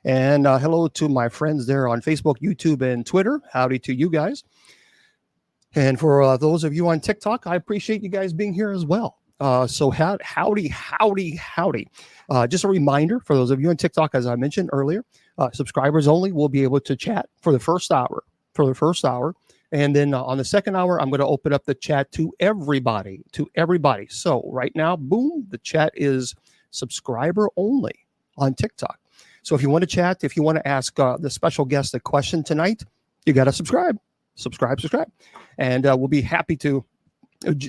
And hello to my friends there on Facebook, YouTube, and Twitter. Howdy to you guys. And for those of you on TikTok, I appreciate you guys being here as well. So howdy. Just a reminder for those of you on TikTok, as I mentioned earlier, subscribers only will be able to chat for the first hour. And then on the second hour, I'm going to open up the chat to everybody. So right now, boom, the chat is subscriber only on TikTok. So if you want to chat, if you want to ask the special guest a question tonight, you got to subscribe. And we'll be happy to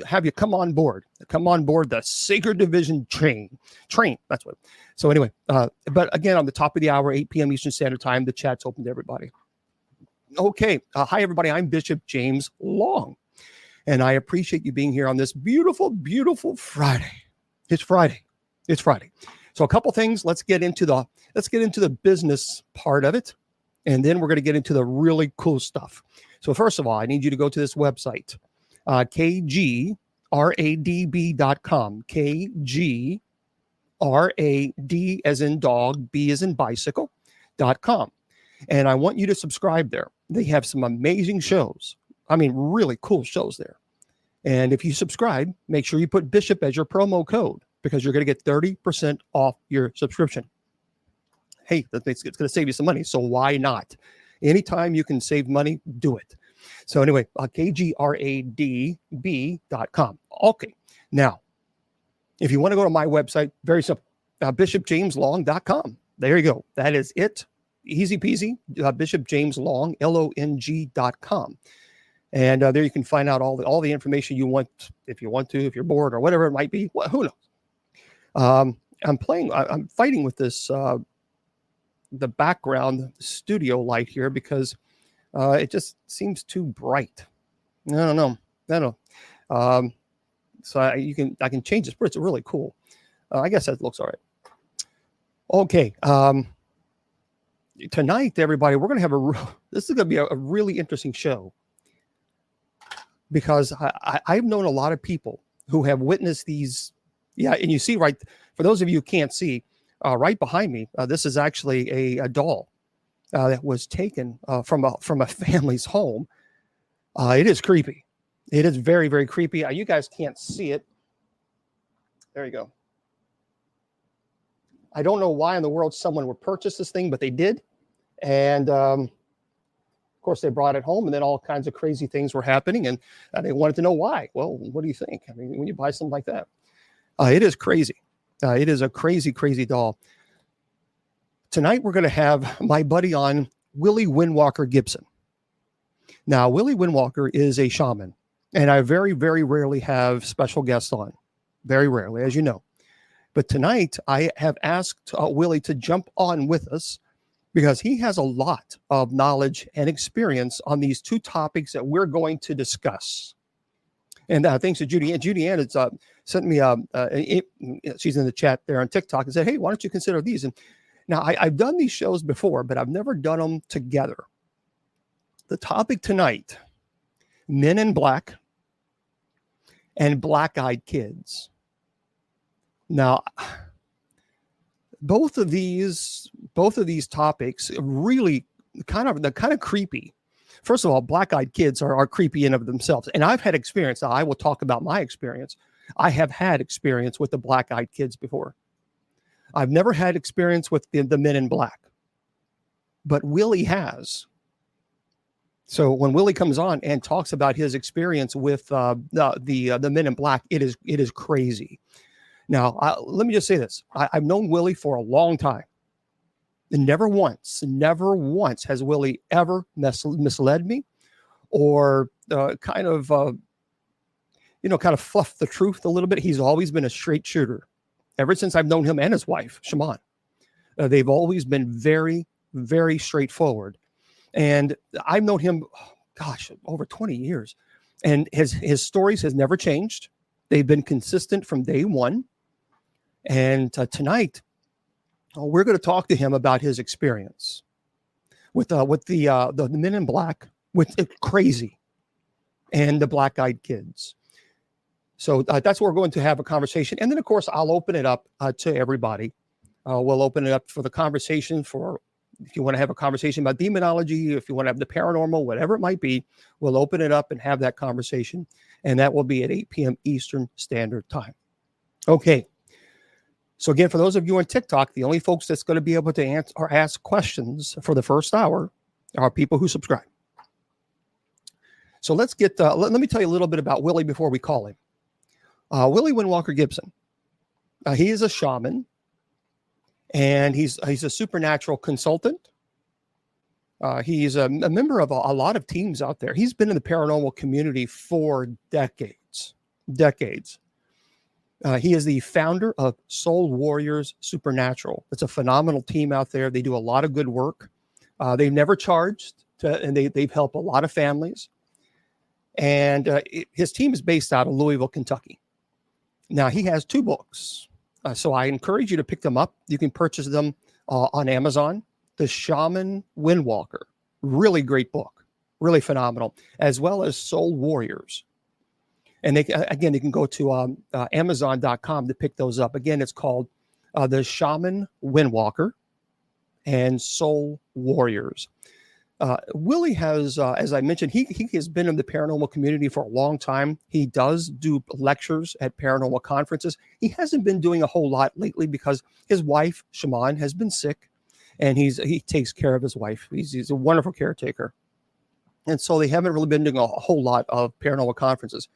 have you come on board the Sacred Division train. That's what. So anyway, but again, on the top of the hour, 8 p.m. Eastern Standard Time, the chat's open to everybody. Okay. Hi, everybody. I'm Bishop James Long, and I appreciate you being here on this beautiful, beautiful Friday. It's Friday. So a couple things. Let's get into the business part of it, and then we're going to get into the really cool stuff. So first of all, I need you to go to this website, kgradb.com, KGRAD as in dog, B as in bicycle.com. And I want you to subscribe there. They have some amazing shows. I mean, really cool shows there. And if you subscribe, make sure you put Bishop as your promo code because you're going to get 30% off your subscription. Hey, it's going to save you some money. So why not? Anytime you can save money, do it. So anyway, kgradb.com. Okay. Now, if you want to go to my website, very simple, bishopjameslong.com. There you go. That is it. Easy peasy. bishopjameslong, LONG.com. And there you can find out all the information you want, if you want to, if you're bored or whatever it might be. Well, who knows? I'm fighting with this, the background studio light here because it just seems too bright. I don't know. So I can change this, but it's really cool. I guess that looks all right. Okay. Tonight, everybody, we're going to have this is going to be a really interesting show because I've known a lot of people who have witnessed these. Yeah. And you see, right, for those of you who can't see, right behind me, this is actually a doll that was taken from a family's home. It is creepy. It is very, very creepy. You guys can't see it. There you go. I don't know why in the world someone would purchase this thing, but they did. And of course, they brought it home, and then all kinds of crazy things were happening, and they wanted to know why. Well, what do you think? I mean, when you buy something like that, it is crazy. It is a crazy, crazy doll. Tonight, we're going to have my buddy on, Willie Windwalker Gibson. Now, Willie Windwalker is a shaman, and I very, very rarely have special guests on. Very rarely, as you know. But tonight, I have asked Willie to jump on with us because he has a lot of knowledge and experience on these two topics that we're going to discuss. And thanks to Judy. And Judy Ann has sent me she's in the chat there on TikTok and said, hey, why don't you consider these? And now I've done these shows before, but I've never done them together. The topic tonight, Men in Black and Black-Eyed Kids. Now, both of these topics really kind of creepy. First of all, Black-Eyed Kids are creepy in of themselves. And I've had experience. Now, I will talk about my experience. I have had experience with the Black-Eyed Kids before. I've never had experience with the Men in Black. But Willie has. So when Willie comes on and talks about his experience with the Men in Black, it is crazy. Now, let me just say this. I've known Willie for a long time. And never once has Willie ever misled me or kind of fluffed the truth a little bit. He's always been a straight shooter. Ever since I've known him and his wife, Shaman. They've always been very, very straightforward. And I've known him, over 20 years. And his stories has never changed. They've been consistent from day one. And tonight, we're going to talk to him about his experience with the Men in Black, with Crazy, and the Black-Eyed Kids. So that's where we're going to have a conversation. And then, of course, I'll open it up to everybody. We'll open it up for the conversation for If you want to have a conversation about demonology, if you want to have the paranormal, whatever it might be, we'll open it up and have that conversation. And that will be at 8 p.m. Eastern Standard Time. Okay. So again, for those of you on TikTok, the only folks that's going to be able to answer or ask questions for the first hour are people who subscribe. So let's get, let me tell you a little bit about Willie before we call him. Willie Windwalker Gibson. He is a shaman, and he's a supernatural consultant. He's a member of a lot of teams out there. He's been in the paranormal community for decades. He is the founder of Soul Warriors Supernatural. It's a phenomenal team out there. They do a lot of good work. They've never charged, and they've helped a lot of families. And his team is based out of Louisville, Kentucky. Now, he has 2 books. So I encourage you to pick them up. You can purchase them on Amazon. The Shaman Windwalker. Really great book. Really phenomenal. As well as Soul Warriors. And they can go to Amazon.com to pick those up. Again, it's called The Shaman Windwalker and Soul Warriors. Willie has, as I mentioned, he has been in the paranormal community for a long time. He does do lectures at paranormal conferences. He hasn't been doing a whole lot lately because his wife, Shaman, has been sick, and he takes care of his wife. He's a wonderful caretaker. And so they haven't really been doing a whole lot of paranormal conferences.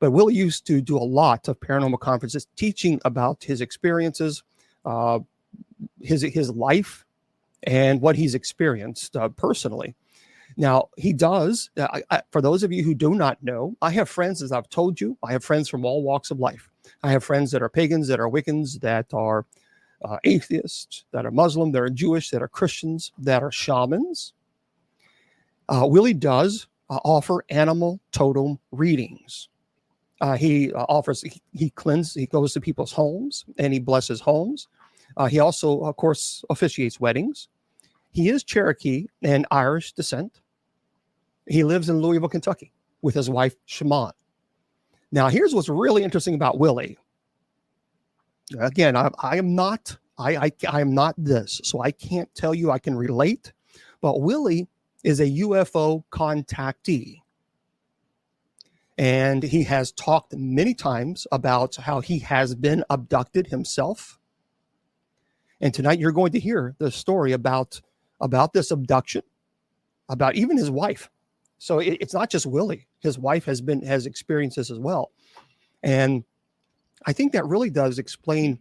But Willie used to do a lot of paranormal conferences, teaching about his experiences, his life, and what he's experienced personally. Now, he does, for those of you who do not know, I have friends, as I've told you, I have friends from all walks of life. I have friends that are pagans, that are Wiccans, that are atheists, that are Muslim, that are Jewish, that are Christians, that are shamans. Willie does offer animal totem readings. He goes to people's homes and he blesses homes. He also, of course, officiates weddings. He is Cherokee and Irish descent. He lives in Louisville, Kentucky with his wife, Shaman. Now, here's what's really interesting about Willie. Again, I am not this, so I can't tell you I can relate, but Willie is a UFO contactee. And he has talked many times about how he has been abducted himself. And tonight you're going to hear the story about this abduction, about even his wife. So it's not just Willie. His wife has experienced this as well. And I think that really does explain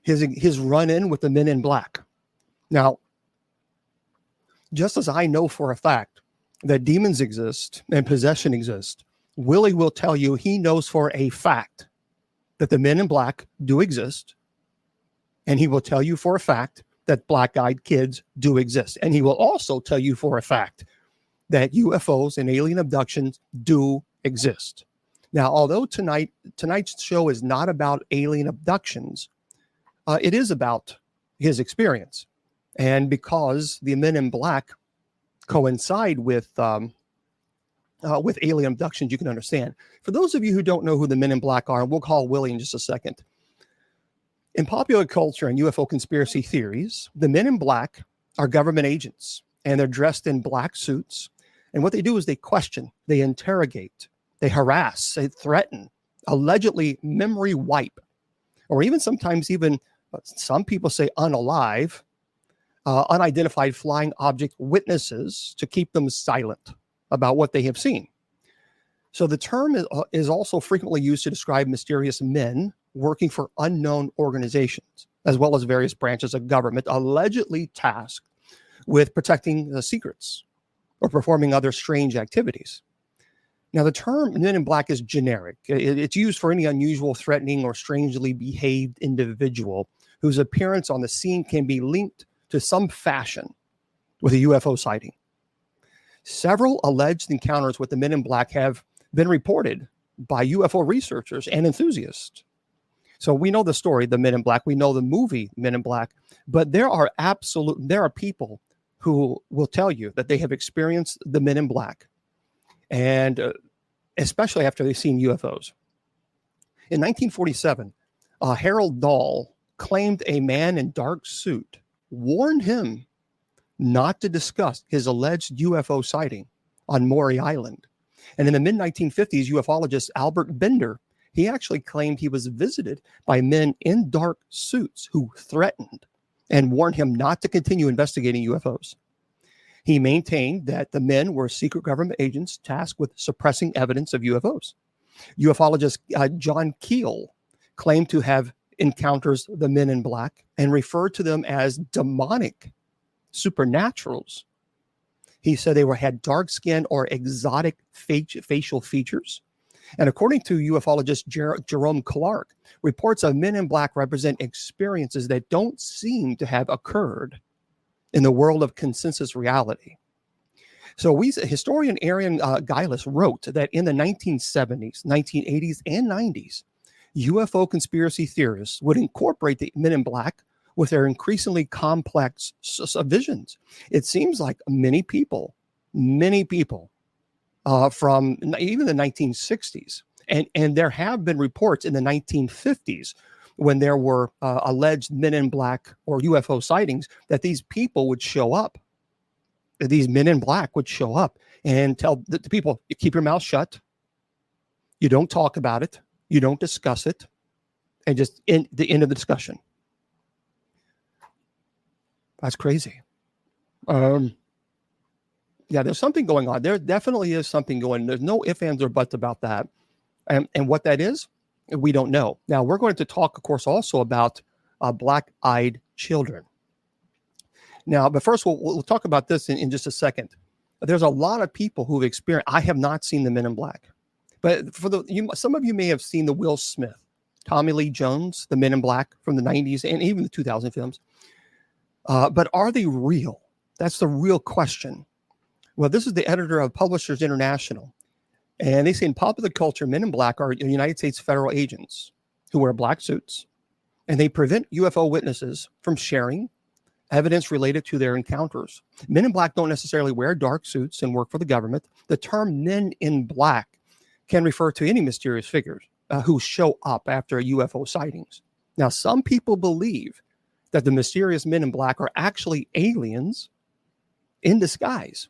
his run-in with the men in black. Now, just as I know for a fact that demons exist and possession exists, Willie will tell you he knows for a fact that the men in black do exist. And he will tell you for a fact that black-eyed kids do exist. And he will also tell you for a fact that UFOs and alien abductions do exist. Now, although tonight's show is not about alien abductions, it is about his experience. And because the men in black coincide with alien abductions, you can understand. For those of you who don't know who the men in black are, and we'll call Willie in just a second. In popular culture and UFO conspiracy theories, the men in black are government agents, and they're dressed in black suits. And what they do is they question, they interrogate, they harass, they threaten, allegedly memory wipe, or even sometimes some people say unalive, unidentified flying object witnesses to keep them silent about what they have seen. So the term is also frequently used to describe mysterious men working for unknown organizations, as well as various branches of government allegedly tasked with protecting the secrets or performing other strange activities. Now, the term men in black is generic. It's used for any unusual, threatening, or strangely behaved individual whose appearance on the scene can be linked to some fashion with a UFO sighting. Several alleged encounters with the men in black have been reported by UFO researchers and enthusiasts. So we know the story, the Men in Black. We know the movie Men in Black. But there are people who will tell you that they have experienced the Men in Black, and especially after they've seen UFOs. In 1947, Harold Dahl claimed a man in dark suit warned him not to discuss his alleged UFO sighting on Maury Island. And in the mid-1950s, ufologist Albert Bender, he actually claimed he was visited by men in dark suits who threatened and warned him not to continue investigating UFOs. He maintained that the men were secret government agents tasked with suppressing evidence of UFOs. Ufologist John Keel claimed to have encounters the men in black and referred to them as demonic supernaturals. He said they had dark skin or exotic facial features. And according to ufologist Jerome Clark, reports of men in black represent experiences that don't seem to have occurred in the world of consensus reality. So historian Arian Gillis wrote that in the 1970s, 1980s, and 90s, UFO conspiracy theorists would incorporate the men in black with their increasingly complex visions. It seems like many people from even the 1960s, and there have been reports in the 1950s when there were alleged men in black or UFO sightings that these people would show up. These men in black would show up and tell the people, you keep your mouth shut. You don't talk about it. You don't discuss it. And just in the end of the discussion. That's crazy. Yeah, there's something going on. There definitely is something going on. There's no ifs, ands, or buts about that. And what that is, we don't know. Now, we're going to talk, of course, also about black-eyed children. Now, but first, we'll talk about this in just a second. There's a lot of people who've experienced, I have not seen the Men in Black. But some of you may have seen the Will Smith, Tommy Lee Jones, the Men in Black from the 90s and even the 2000 films. But are they real? That's the real question. Well, this is the editor of Publishers International. And they say in popular culture, men in black are United States federal agents who wear black suits. And they prevent UFO witnesses from sharing evidence related to their encounters. Men in black don't necessarily wear dark suits and work for the government. The term men in black can refer to any mysterious figures who show up after UFO sightings. Now, some people believe that the mysterious men in black are actually aliens in disguise.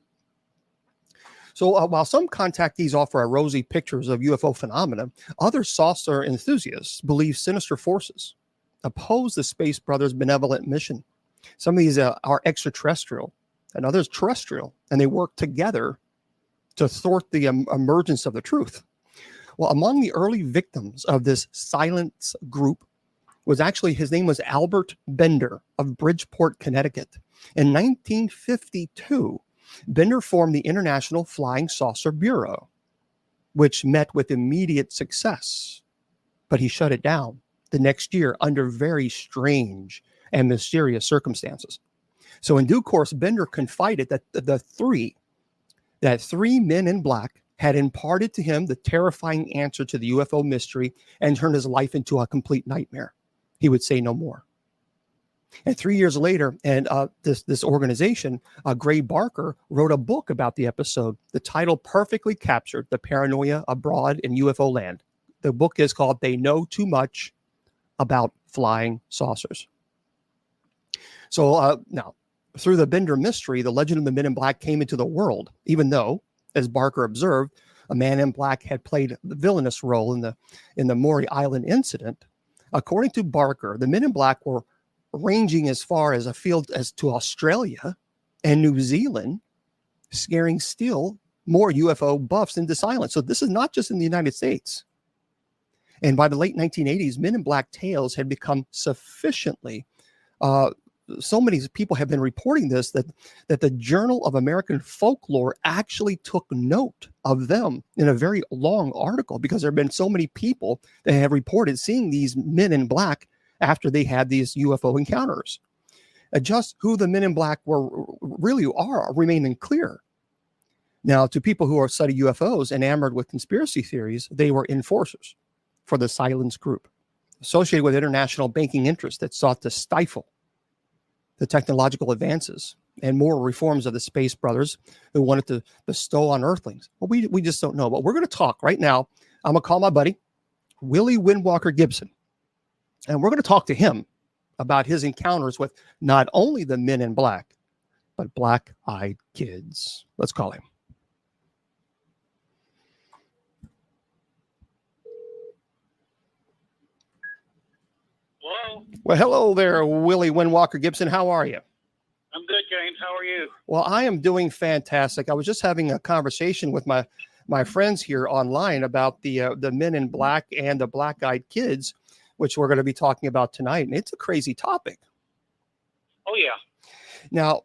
So while some contactees offer rosy pictures of UFO phenomena, other saucer enthusiasts believe sinister forces oppose the Space Brothers' benevolent mission. Some of these are extraterrestrial and others terrestrial, and they work together to thwart the emergence of the truth. Well, among the early victims of this silence group was actually, his name was Albert Bender of Bridgeport, Connecticut. In 1952, Bender formed the International Flying Saucer Bureau, which met with immediate success, but he shut it down the next year under very strange and mysterious circumstances. So in due course, Bender confided that three men in black had imparted to him the terrifying answer to the UFO mystery and turned his life into a complete nightmare. He would say no more. And 3 years later, and this organization, Gray Barker, wrote a book about the episode. The title perfectly captured the paranoia abroad in UFO land. The book is called They Know Too Much About Flying Saucers. So now, through the Bender mystery, the legend of the Men in Black came into the world, even though, as Barker observed, a man in black had played the villainous role in the Maury Island incident. According to Barker, the Men in Black were ranging as far as afield as to Australia and New Zealand, scaring still more UFO buffs into silence. So this is not just in the United States. And by the late 1980s, Men in Black tales had become sufficiently, so many people have been reporting this, that the Journal of American Folklore actually took note of them in a very long article, because there have been so many people that have reported seeing these men in black after they had these UFO encounters. Just who the Men in Black really are remaining clear. Now, to people who are study UFOs enamored with conspiracy theories, they were enforcers for the silence group, associated with international banking interests that sought to stifle the technological advances and moral reforms of the Space Brothers, who wanted to bestow on Earthlings. Well, we just don't know. But we're going to talk right now. I'm going to call my buddy, Willie Windwalker Gibson, and we're going to talk to him about his encounters with not only the men in black, but black-eyed kids. Let's call him. Hello. Well, hello there, Willie Windwalker Gibson. How are you? I'm good, James. How are you? Well, I am doing fantastic. I was just having a conversation with my friends here online about the men in black and the black-eyed kids, which we're going to be talking about tonight. And it's a crazy topic. Oh, yeah. Now,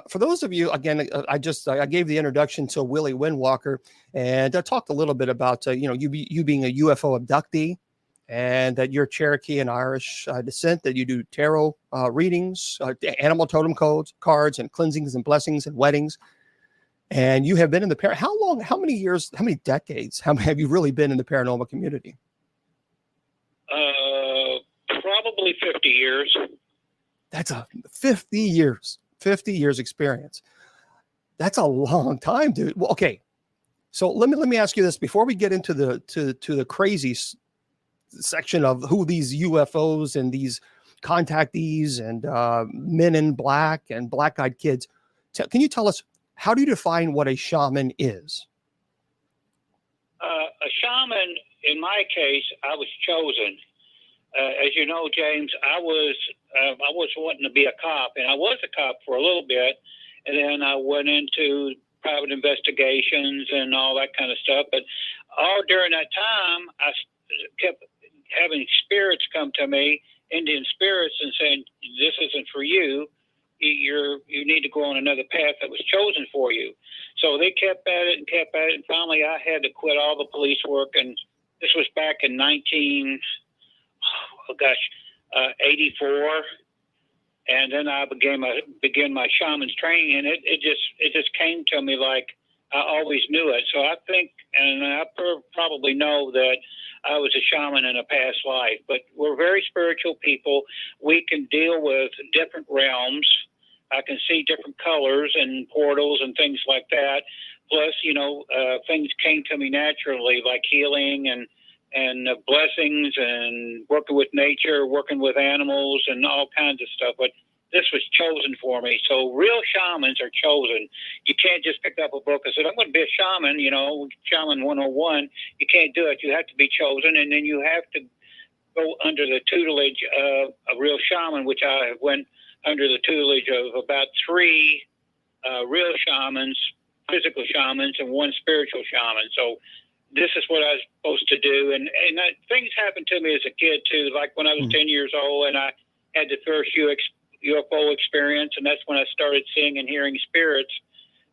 for those of you, again, I gave the introduction to Willie Windwalker, and I talked a little bit about you being a UFO abductee, and that you're Cherokee and Irish descent, that you do tarot readings, animal totem cards, and cleansings and blessings and weddings. And you have been in the how long, how many years, how many decades, have you really been in the paranormal community? Probably 50 years. That's 50 years experience. That's a long time, dude. Well, okay. So let me ask you this before we get into the crazy section of who these UFOs and these contactees and men in black and black-eyed kids. Can you tell us, how do you define what a shaman is? A shaman, in my case, I was chosen. As you know, James, I was wanting to be a cop, and I was a cop for a little bit, and then I went into private investigations and all that kind of stuff. But all during that time, I kept having spirits come to me, Indian spirits, and saying, "This isn't for you. You need to go on another path that was chosen for you." So they kept at it, and finally I had to quit all the police work, and this was back in 84, and then I began my shaman's training, and it just came to me like I always knew it. So I think, and I probably know that I was a shaman in a past life. But we're very spiritual people. We can deal with different realms. I can see different colors and portals and things like that. Plus, things came to me naturally, like healing and blessings and working with nature, working with animals and all kinds of stuff. But this was chosen for me. So real shamans are chosen. You can't just pick up a book and say, "I'm going to be a shaman," Shaman 101. You can't do it. You have to be chosen, and then you have to go under the tutelage of a real shaman, which I went under the tutelage of about 3 real shamans, physical shamans, and 1 spiritual shaman. So this is what I was supposed to do. And things happened to me as a kid, too, like when I was 10 years old, and I had the first UFO experience, and that's when I started seeing and hearing spirits,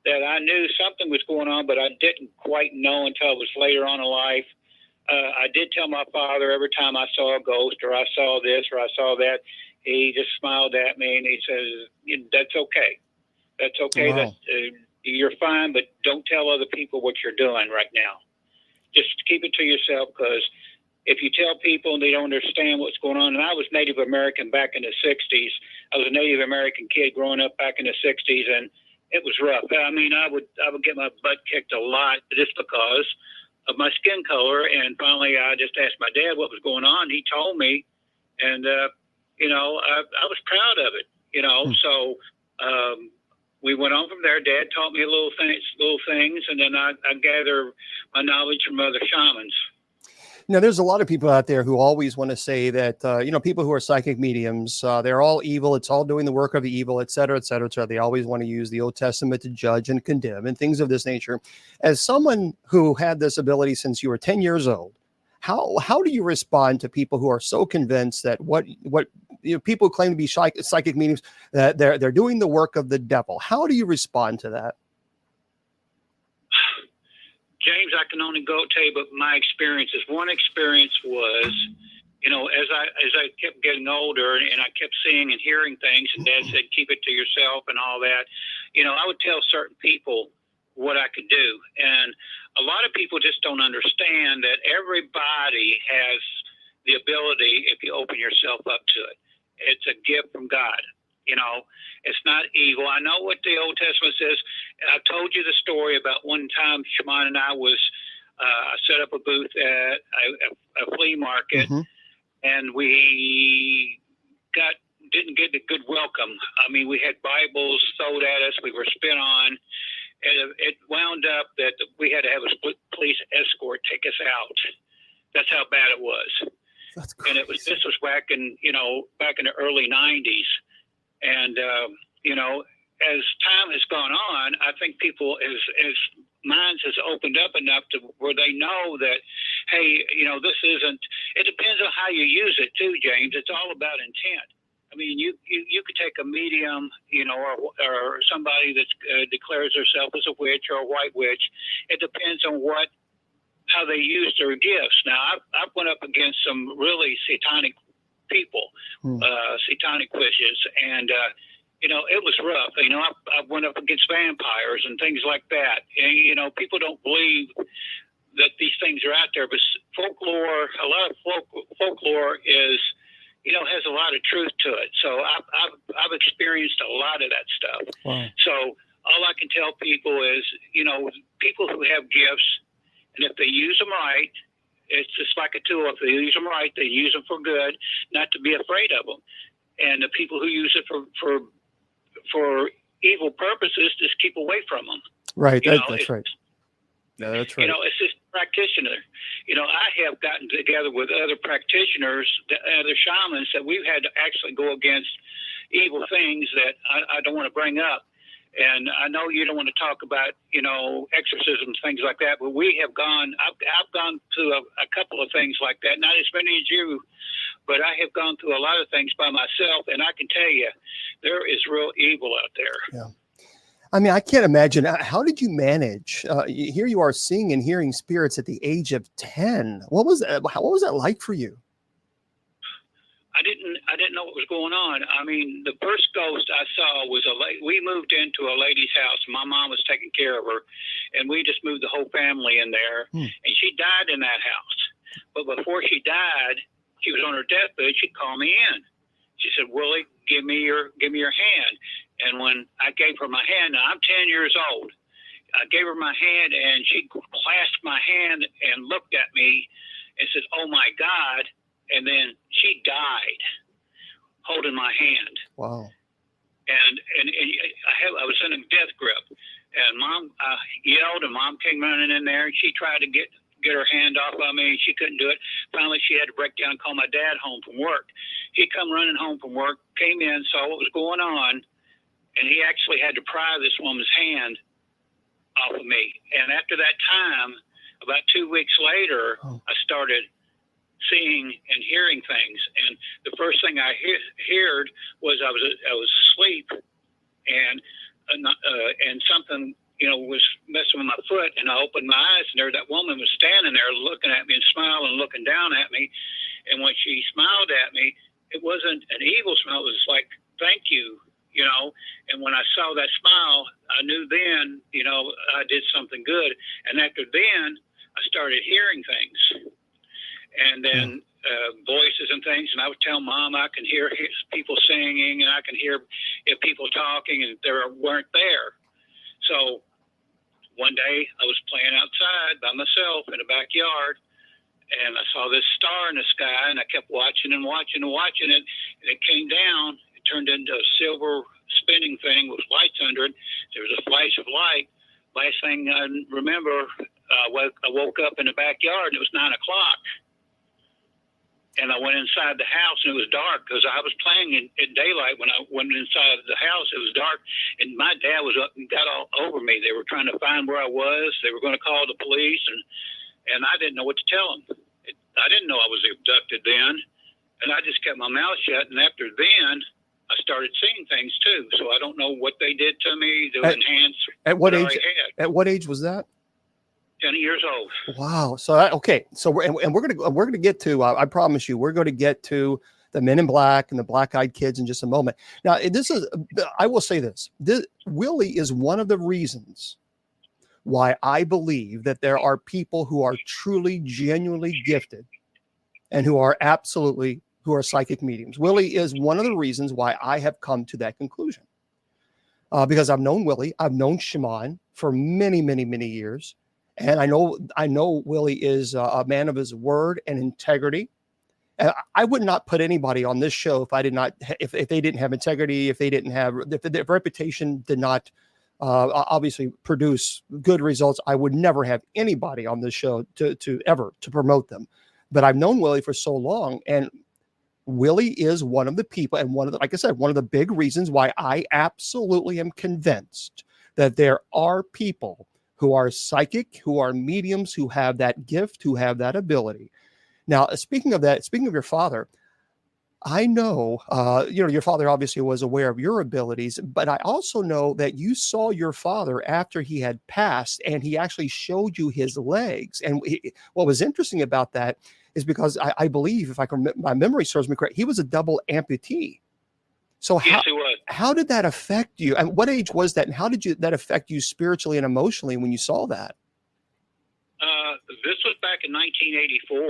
that I knew something was going on, but I didn't quite know until it was later on in life. I did tell my father every time I saw a ghost or I saw this or I saw that, he just smiled at me and he says, "That's okay. That's okay. Wow. You're fine, but don't tell other people what you're doing right now. Just keep it to yourself, because if you tell people and they don't understand what's going on," and I was Native American back in the 60s. I was a Native American kid growing up back in the 60s, and it was rough. I mean, I would get my butt kicked a lot just because of my skin color. And finally, I just asked my dad what was going on. He told me, and I was proud of it. So we went on from there. Dad taught me little things, and then I gather my knowledge from other shamans. Now, there's a lot of people out there who always want to say that, people who are psychic mediums, they're all evil. It's all doing the work of the evil, et cetera, et cetera, et cetera. They always want to use the Old Testament to judge and condemn and things of this nature. As someone who had this ability since you were 10 years old, how do you respond to people who are so convinced that what people who claim to be psychic mediums, that they're doing the work of the devil? How do you respond to that? James, I can only tell you about my experiences. One experience was, as I kept getting older and I kept seeing and hearing things, and Dad said, "Keep it to yourself," and all that, I would tell certain people what I could do. And a lot of people just don't understand that everybody has the ability if you open yourself up to it. It's a gift from God. It's not evil. I know what the Old Testament says. I told you the story about one time Shaman and I set up a booth at a flea market, and we got didn't get a good welcome. I mean, we had Bibles thrown at us. We were spit on. And it wound up that we had to have a police escort take us out. That's how bad it was. That's crazy. And this was back in the early 90s. And, as time has gone on, I think people, as minds has opened up enough to where they know that, hey, this isn't, it depends on how you use it too, James. It's all about intent. I mean, you could take a medium, or somebody that declares herself as a witch or a white witch. It depends on how they use their gifts. Now, I've went up against some really satanic people, satanic witches, and it was rough. I went up against vampires and things like that. And people don't believe that these things are out there, but folklore, a lot of folklore is, has a lot of truth to it. So I've experienced a lot of that stuff. Wow. So all I can tell people is, people who have gifts, and if they use them right, it's just like a tool. If they use them right, they use them for good, not to be afraid of them. And the people who use it for evil purposes, just keep away from them. Right. That's right. Yeah, that's right. It's just practitioner. I have gotten together with other practitioners, other shamans, that we've had to actually go against evil things that I don't want to bring up. And I know you don't want to talk about, exorcisms, things like that, but we have I've gone through a couple of things like that, not as many as you, but I have gone through a lot of things by myself, and I can tell you, there is real evil out there. Yeah. I mean, I can't imagine. How did you manage? Here you are seeing and hearing spirits at the age of 10. What was that like for you? I didn't know what was going on. I mean, the first ghost I saw was we moved into a lady's house. My mom was taking care of her, and we just moved the whole family in there. And she died in that house. But before she died, she was on her deathbed. She called me in. She said, "Willie, give me your hand." And when I gave her my hand, now I'm 10 years old. I gave her my hand, and she clasped my hand and looked at me and said, "Oh my God!" And then she died holding my hand. Wow. And I was in a death grip, and Mom yelled, and Mom came running in there, and she tried to get her hand off of me. She couldn't do it. Finally, she had to break down and call my dad home from work. He come running home from work, came in, saw what was going on, and he actually had to pry this woman's hand off of me. And after that time, about 2 weeks later, I started seeing and hearing things. And the first thing I heard was I was asleep, and something was messing with my foot, and I opened my eyes, and there that woman was standing there looking at me and smiling, looking down at me. And when she smiled at me, it wasn't an evil smile. It was like, "Thank you," And when I saw that smile, I knew then, I did something good. And after then, I started hearing things. And then voices and things, and I would tell Mom I can hear people singing, and I can hear people talking, and they weren't there. So one day I was playing outside by myself in the backyard, and I saw this star in the sky, and I kept watching and watching and watching it, and it came down. It turned into a silver spinning thing with lights under it. There was a flash of light. Last thing I remember, I woke up in the backyard, and it was 9 o'clock. And I went inside the house, and it was dark because I was playing in daylight. When I went inside the house, it was dark, and my dad was up and got all over me. They were trying to find where I was. They were going to call the police, and I didn't know what to tell them. I didn't know I was abducted then, and I just kept my mouth shut. And after then, I started seeing things too. So I don't know what they did to me to enhance. At what age? At what age was that? 10 years old. Wow. So okay. So we're gonna get to. I promise you, we're going to get to the Men in Black and the Black-Eyed Kids in just a moment. Now, I will say this. Willie is one of the reasons why I believe that there are people who are truly, genuinely gifted, and who are psychic mediums. Willie is one of the reasons why I have come to that conclusion. Because I've known Willie, I've known Shaman for many, many, many years. And I know Willie is a man of his word and integrity. I would not put anybody on this show if I did not, if they didn't have integrity, if they didn't have, if the reputation did not obviously produce good results. I would never have anybody on this show to ever to promote them. But I've known Willie for so long, and Willie is one of the people, and one of the, like I said, one of the big reasons why I absolutely am convinced that there are people who are psychic, who are mediums, who have that gift, who have that ability. Now, speaking of that, speaking of your father, I know, your father obviously was aware of your abilities, but I also know that you saw your father after he had passed, and he actually showed you his legs. And what was interesting about that is because I believe, if my memory serves me correct, he was a double amputee. So Yes, he was. how did that affect you? And what age was that? And how did that affect you spiritually and emotionally when you saw that? This was back in 1984.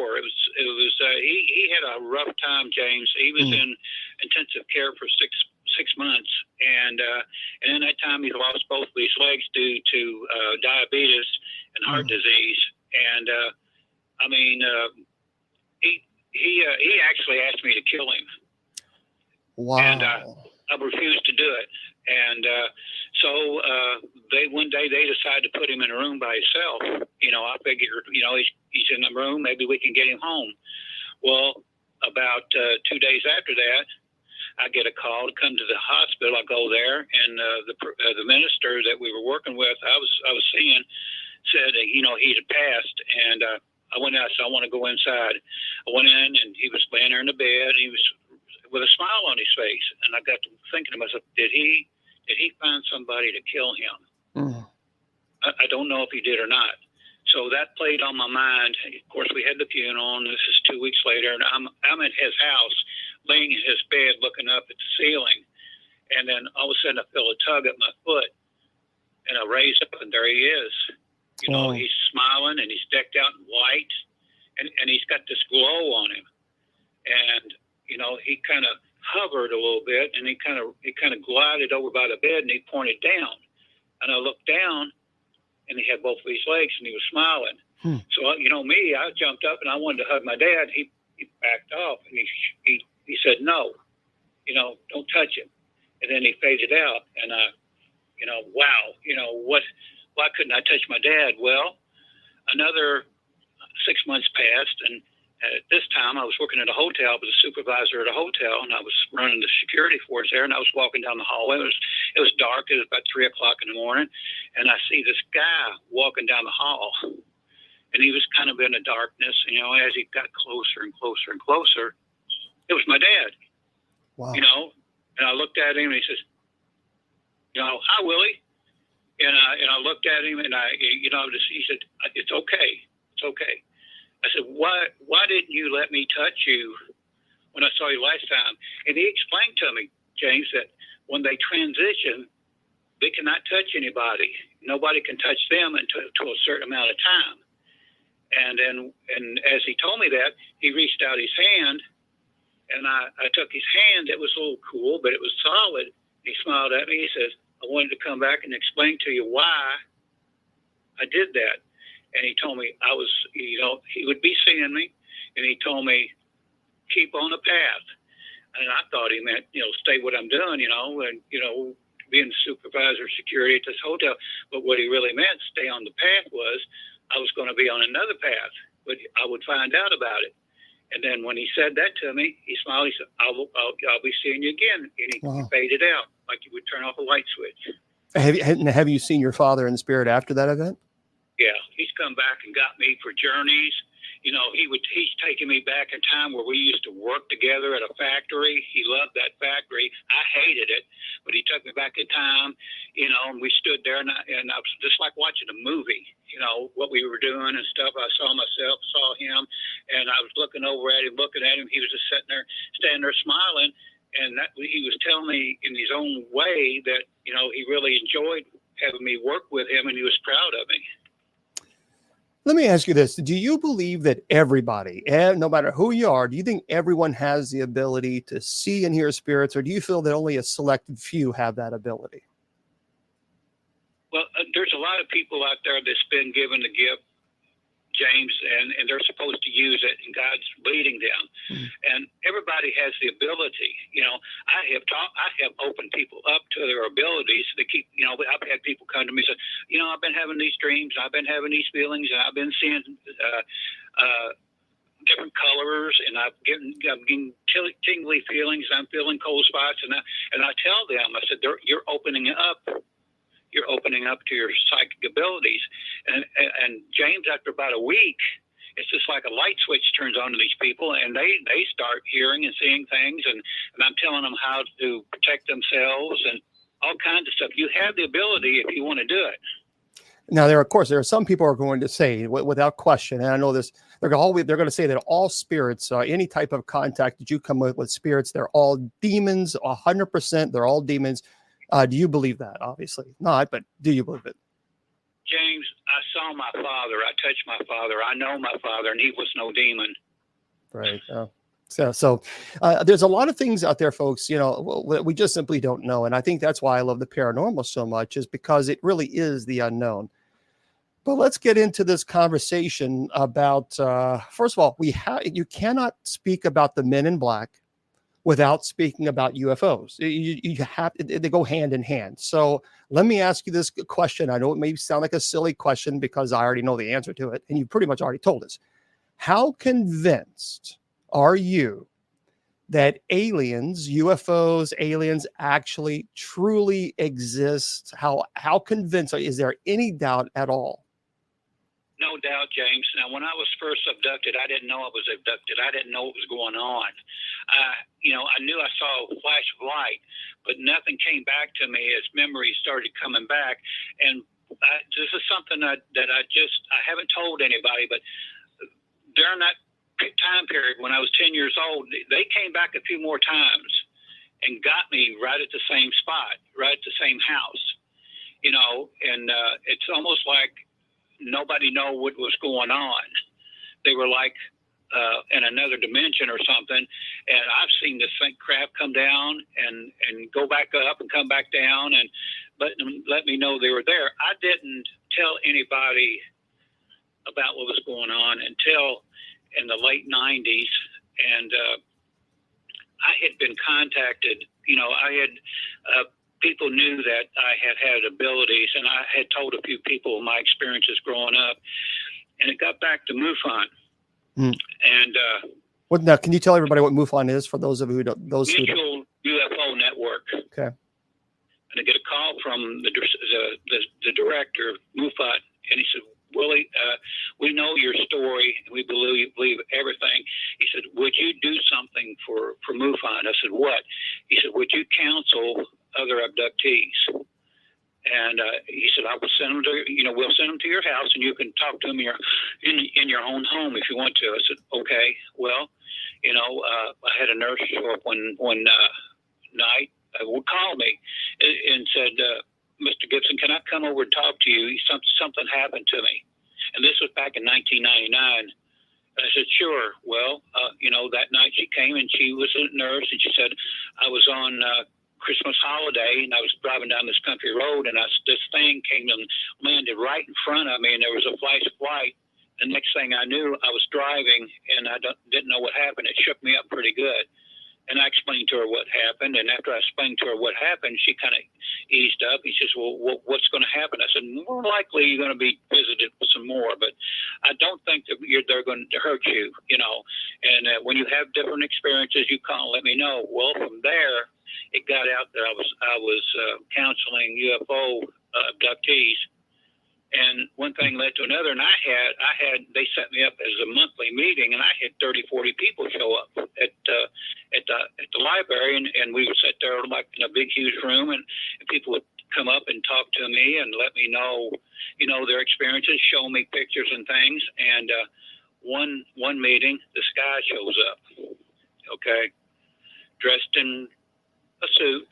He had a rough time, James. He was in intensive care for six months, and in that time he lost both of his legs due to diabetes and heart disease. And he actually asked me to kill him. Wow. And I refused to do it. And so one day they decided to put him in a room by himself. I figured, he's in the room, maybe we can get him home. Well, about 2 days after that, I get a call to come to the hospital. I go there, and the minister that we were working with, I was seeing, said, he had passed. And I went out, so I want to go inside. I went in, and he was laying there in the bed, and he was with a smile on his face. And I got to thinking to myself, did he find somebody to kill him? I don't know if he did or not. So that played on my mind. Of course, we had the funeral, and this is 2 weeks later, and I'm at his house, laying in his bed, looking up at the ceiling, and then all of a sudden I feel a tug at my foot, and I raise up, and there he is. He's smiling, and he's decked out in white, and he's got this glow on him, and he kind of hovered a little bit, and he kind of glided over by the bed, and he pointed down, and I looked down, and he had both of his legs, and he was smiling. So, me, I jumped up, and I wanted to hug my dad. He backed off, and he said, no, don't touch him. And then he faded out, and wow, why couldn't I touch my dad? Well, another 6 months passed, and at this time, I was working at a hotel. I was a supervisor at a hotel, and I was running the security force there, and I was walking down the hallway. It was dark. It was about 3 o'clock in the morning, and I see this guy walking down the hall, and he was kind of in the darkness. As he got closer and closer and closer, it was my dad. Wow. And I looked at him, and he says, hi, Willie. And I looked at him, and he said, it's okay. It's okay. I said, why didn't you let me touch you when I saw you last time? And he explained to me, James, that when they transition, they cannot touch anybody. Nobody can touch them until a certain amount of time. And as he told me that, he reached out his hand, and I took his hand. It was a little cool, but it was solid. He smiled at me. He says, I wanted to come back and explain to you why I did that. And he told me he would be seeing me, and he told me, keep on the path. And I thought he meant, stay what I'm doing, and, being the supervisor of security at this hotel. But what he really meant, stay on the path, was I was going to be on another path, but I would find out about it. And then when he said that to me, he smiled. He said, I'll be seeing you again. And he faded out like you would turn off a light switch. Have you seen your father in spirit after that event? Yeah, he's come back and got me for journeys. He's taken me back in time where we used to work together at a factory. He loved that factory. I hated it, but he took me back in time, and we stood there, and I was just like watching a movie, what we were doing and stuff. I saw myself, saw him, and I was looking over at him, He was just standing there smiling, and he was telling me in his own way that, he really enjoyed having me work with him, and he was proud of me. Let me ask you this. Do you believe that everybody, no matter who you are, do you think everyone has the ability to see and hear spirits, or do you feel that only a selected few have that ability? Well, there's a lot of people out there that's been given the gift James, and they're supposed to use it, and God's leading them. And everybody has the ability. I have opened people up to their abilities. They keep, I've had people come to me and say, I've been having these dreams, I've been having these feelings, and I've been seeing different colors, and I'm getting tingly feelings, and I'm feeling cold spots, and I tell them, I said, you're opening up. You're opening up to your psychic abilities. And James, after about a week, it's just like a light switch turns on to these people, and they start hearing and seeing things, and I'm telling them how to protect themselves and all kinds of stuff. You have the ability if you want to do it. Now, there are some people are going to say, without question, and I know this, they're going to say that all spirits, any type of contact that you come with spirits, they're all demons, 100%. They're all demons. Do you believe that? Obviously not, but do you believe it? James, I saw my father. I touched my father. I know my father, and he was no demon. Right. So there's a lot of things out there, folks, we just simply don't know. And I think that's why I love the paranormal so much, is because it really is the unknown. But let's get into this conversation about, first of all, you cannot speak about the Men in Black without speaking about UFOs. You have, they go hand in hand. So let me ask you this question. I know it may sound like a silly question because I already know the answer to it, and you pretty much already told us. How convinced are you that UFOs, aliens actually truly exist? How convinced is there any doubt at all? No doubt, James. Now, when I was first abducted, I didn't know I was abducted. I didn't know what was going on. I knew I saw a flash of light, but nothing came back to me as memories started coming back. And this is something that I haven't told anybody, but during that time period when I was 10 years old, they came back a few more times and got me right at the same spot, right at the same house, and it's almost like nobody know what was going on. They were like in another dimension or something, and I've seen this craft come down and go back up and come back down, but let me know they were there. I didn't tell anybody about what was going on until in the late 90s, and I had been contacted. I had people knew that I had abilities, and I had told a few people my experiences growing up, and it got back to MUFON. And now, can you tell everybody what MUFON is for those of you who don't? Mutual UFO Network. Okay. And I get a call from the director of MUFON, and he said, Willie, we know your story, and we believe everything. He said, would you do something for MUFON? I said, what? He said, would you counsel other abductees? And he said, I will send them to, we'll send them to your house, and you can talk to them in your own home if you want to. I said, okay. Well, I had a nurse show up one night, would call me and said, Mr. Gibson, can I come over and talk to you? Something happened to me. And this was back in 1999. And I said, sure. Well, that night she came, and she was a nurse, and she said, I was on Christmas holiday, and I was driving down this country road, and this thing came and landed right in front of me, and there was a flash of light. The next thing I knew, I was driving, and I didn't know what happened. It shook me up pretty good. And I explained to her what happened. And after I explained to her what happened, she kind of eased up. He says, well, what's going to happen? I said, more likely you're going to be visited with some more, but I don't think that they're going to hurt you, And when you have different experiences, you call and let me know. Well, from there, it got out that I was counseling UFO abductees. And one thing led to another, and they set me up as a monthly meeting, and I had 30, 40 people show up at the library, and we would sit there like in a big, huge room, and people would come up and talk to me and let me know, their experiences, show me pictures and things. And one meeting, this guy shows up, okay, dressed in a suit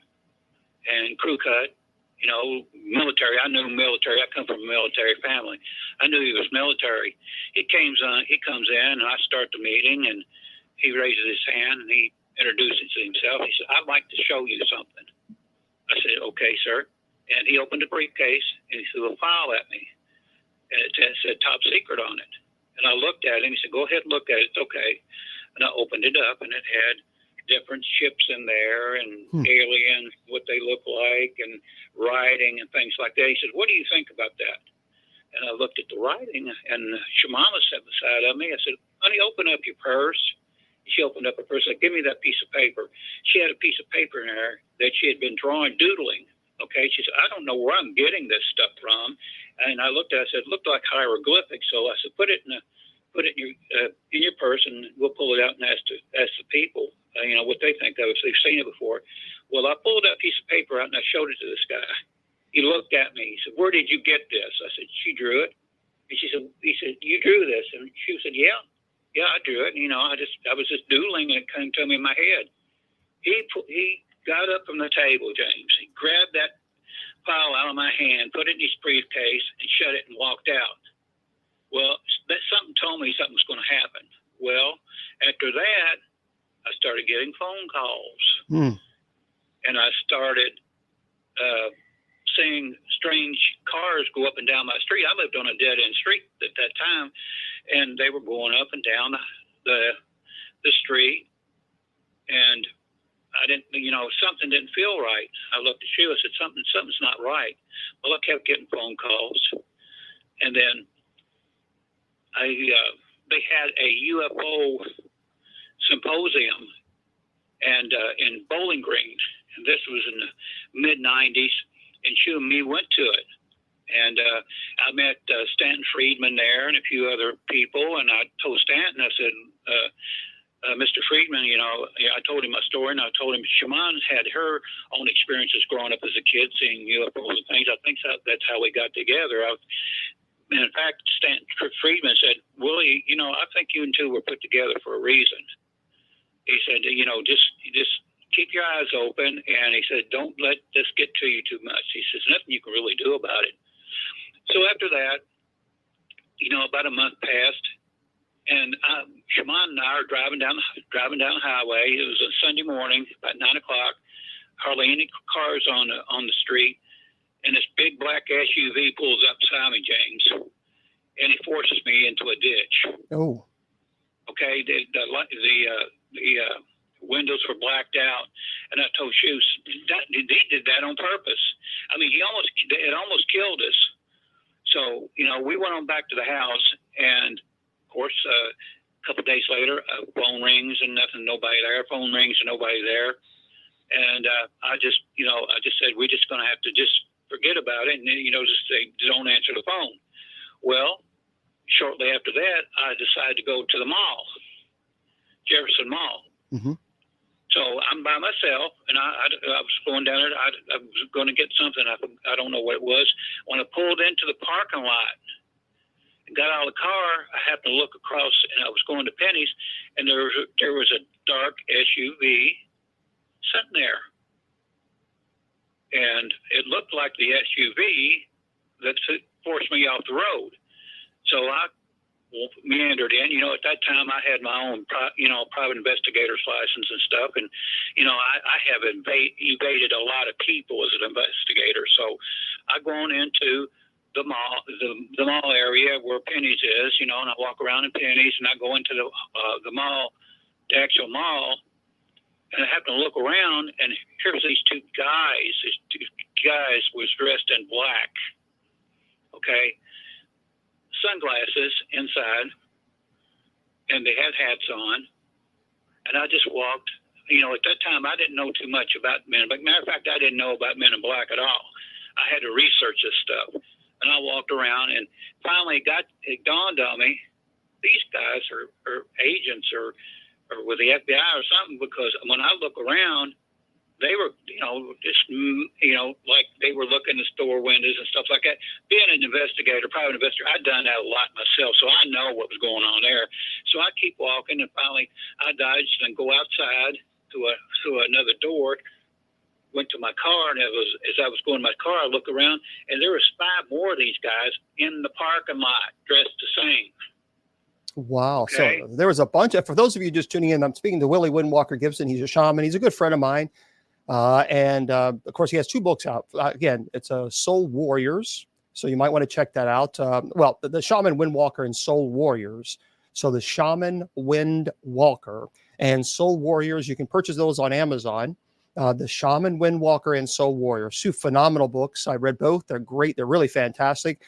and crew cut. Military. I knew military. I come from a military family. I knew he was military. He comes in, and I start the meeting, and he raises his hand, and he introduces himself. He said, I'd like to show you something. I said, okay, sir. And he opened a briefcase, and he threw a file at me, and it said top secret on it. And I looked at it, and he said, "Go ahead and look at it. It's okay." And I opened it up, and it had different ships in there and aliens, what they look like, and writing and things like that. He said, "What do you think about that?" And I looked at the writing, and Shamama sat beside of me. I said, "Honey, open up your purse." She opened up her purse. Like, "Give me that piece of paper." She had a piece of paper in there that she had been doodling. Okay, she said, "I don't know where I'm getting this stuff from." And I looked at it. I said, "It looked like hieroglyphics." So I said, "Put it in your purse, and we'll pull it out and ask the people, what they think of it. If they've seen it before." Well, I pulled that piece of paper out and I showed it to this guy. He looked at me. He said, "Where did you get this?" I said, "She drew it." And he said, "You drew this?" And she said, "Yeah, I drew it." I was just doodling, and it came to me in my head. He got up from the table, James. He grabbed that file out of my hand, put it in his briefcase, and shut it and walked out. Well, that something told me something was going to happen. Well, after that, I started getting phone calls, and I started seeing strange cars go up and down my street. I lived on a dead-end street at that time, and they were going up and down the street, and I didn't, something didn't feel right. I looked at you. I said, something's not right. Well, I kept getting phone calls, and then they had a UFO symposium and in Bowling Green, and this was in the mid-'90s, and she and me went to it. And I met Stanton Friedman there and a few other people, and I told Stanton, I said, Mr. Friedman, I told him my story, and I told him Shaman had her own experiences growing up as a kid, seeing UFOs and things. I think that's how we got together. And in fact, Stanton Friedman said, "Willie, I think you and two were put together for a reason." He said, just keep your eyes open. And he said, "Don't let this get to you too much." He says, "Nothing you can really do about it." So after that, about a month passed, and Shaman and I are driving down the highway. It was a Sunday morning, about 9:00. Hardly any cars on the street, and this big black SUV pulls up beside me, James, and he forces me into a ditch. Oh. Okay, the windows were blacked out, and I told Shoes, he did that on purpose. I mean, it almost killed us. So, we went on back to the house, and of course, a couple of days later, phone rings and nothing, nobody there. Phone rings and nobody there. And I just said, we're just going to have to just forget about it, and just say, don't answer the phone. Well, shortly after that, I decided to go to the mall, Jefferson Mall. Mm-hmm. So I'm by myself, and I was going down there. I was going to get something. I don't know what it was. When I pulled into the parking lot and got out of the car, I happened to look across, and I was going to Penny's, and there was a dark SUV sitting there. And it looked like the SUV that forced me off the road. So I meandered in. At that time I had my own, private investigator's license and stuff. And, I have evaded a lot of people as an investigator. So I go on into the mall area where Penny's is, and I walk around in Penny's, and I go into the mall, the actual mall, and I happen to look around, and here's these two guys. These two guys was dressed in black, okay, sunglasses inside, and they had hats on, and I just walked. At that time, I didn't know too much about Men in Black. Matter of fact, I didn't know about Men in Black at all. I had to research this stuff, and I walked around, and finally it dawned on me, these guys are agents or with the FBI or something, because when I look around, they were, like they were looking at store windows and stuff like that. Being an investigator, private investigator, I'd done that a lot myself, so I know what was going on there. So I keep walking, and finally I dodged and go outside through another door, went to my car, and as I was going to my car, I look around, and there was 5 more of these guys in the parking lot dressed the same. Wow. Okay. So there was a bunch of, for those of you just tuning in, I'm speaking to Willie Windwalker Gibson. He's a shaman. He's a good friend of mine. And of course he has 2 books out. Again, it's Soul Warriors So you might want to check that out. Well, the Shaman Windwalker and Soul Warriors. So the Shaman Windwalker and Soul Warriors, you can purchase those on Amazon. The Shaman Windwalker and Soul Warrior, two phenomenal books. I read both. They're great. They're really fantastic.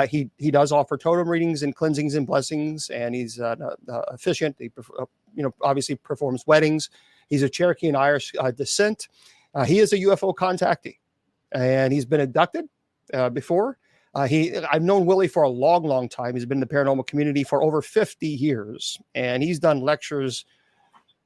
He does offer totem readings and cleansings and blessings, and he's efficient. He obviously performs weddings. He's a Cherokee and Irish descent. He is a UFO contactee, and he's been abducted before. I've known Willie for a long, long time. He's been in the paranormal community for over 50 years, and he's done lectures.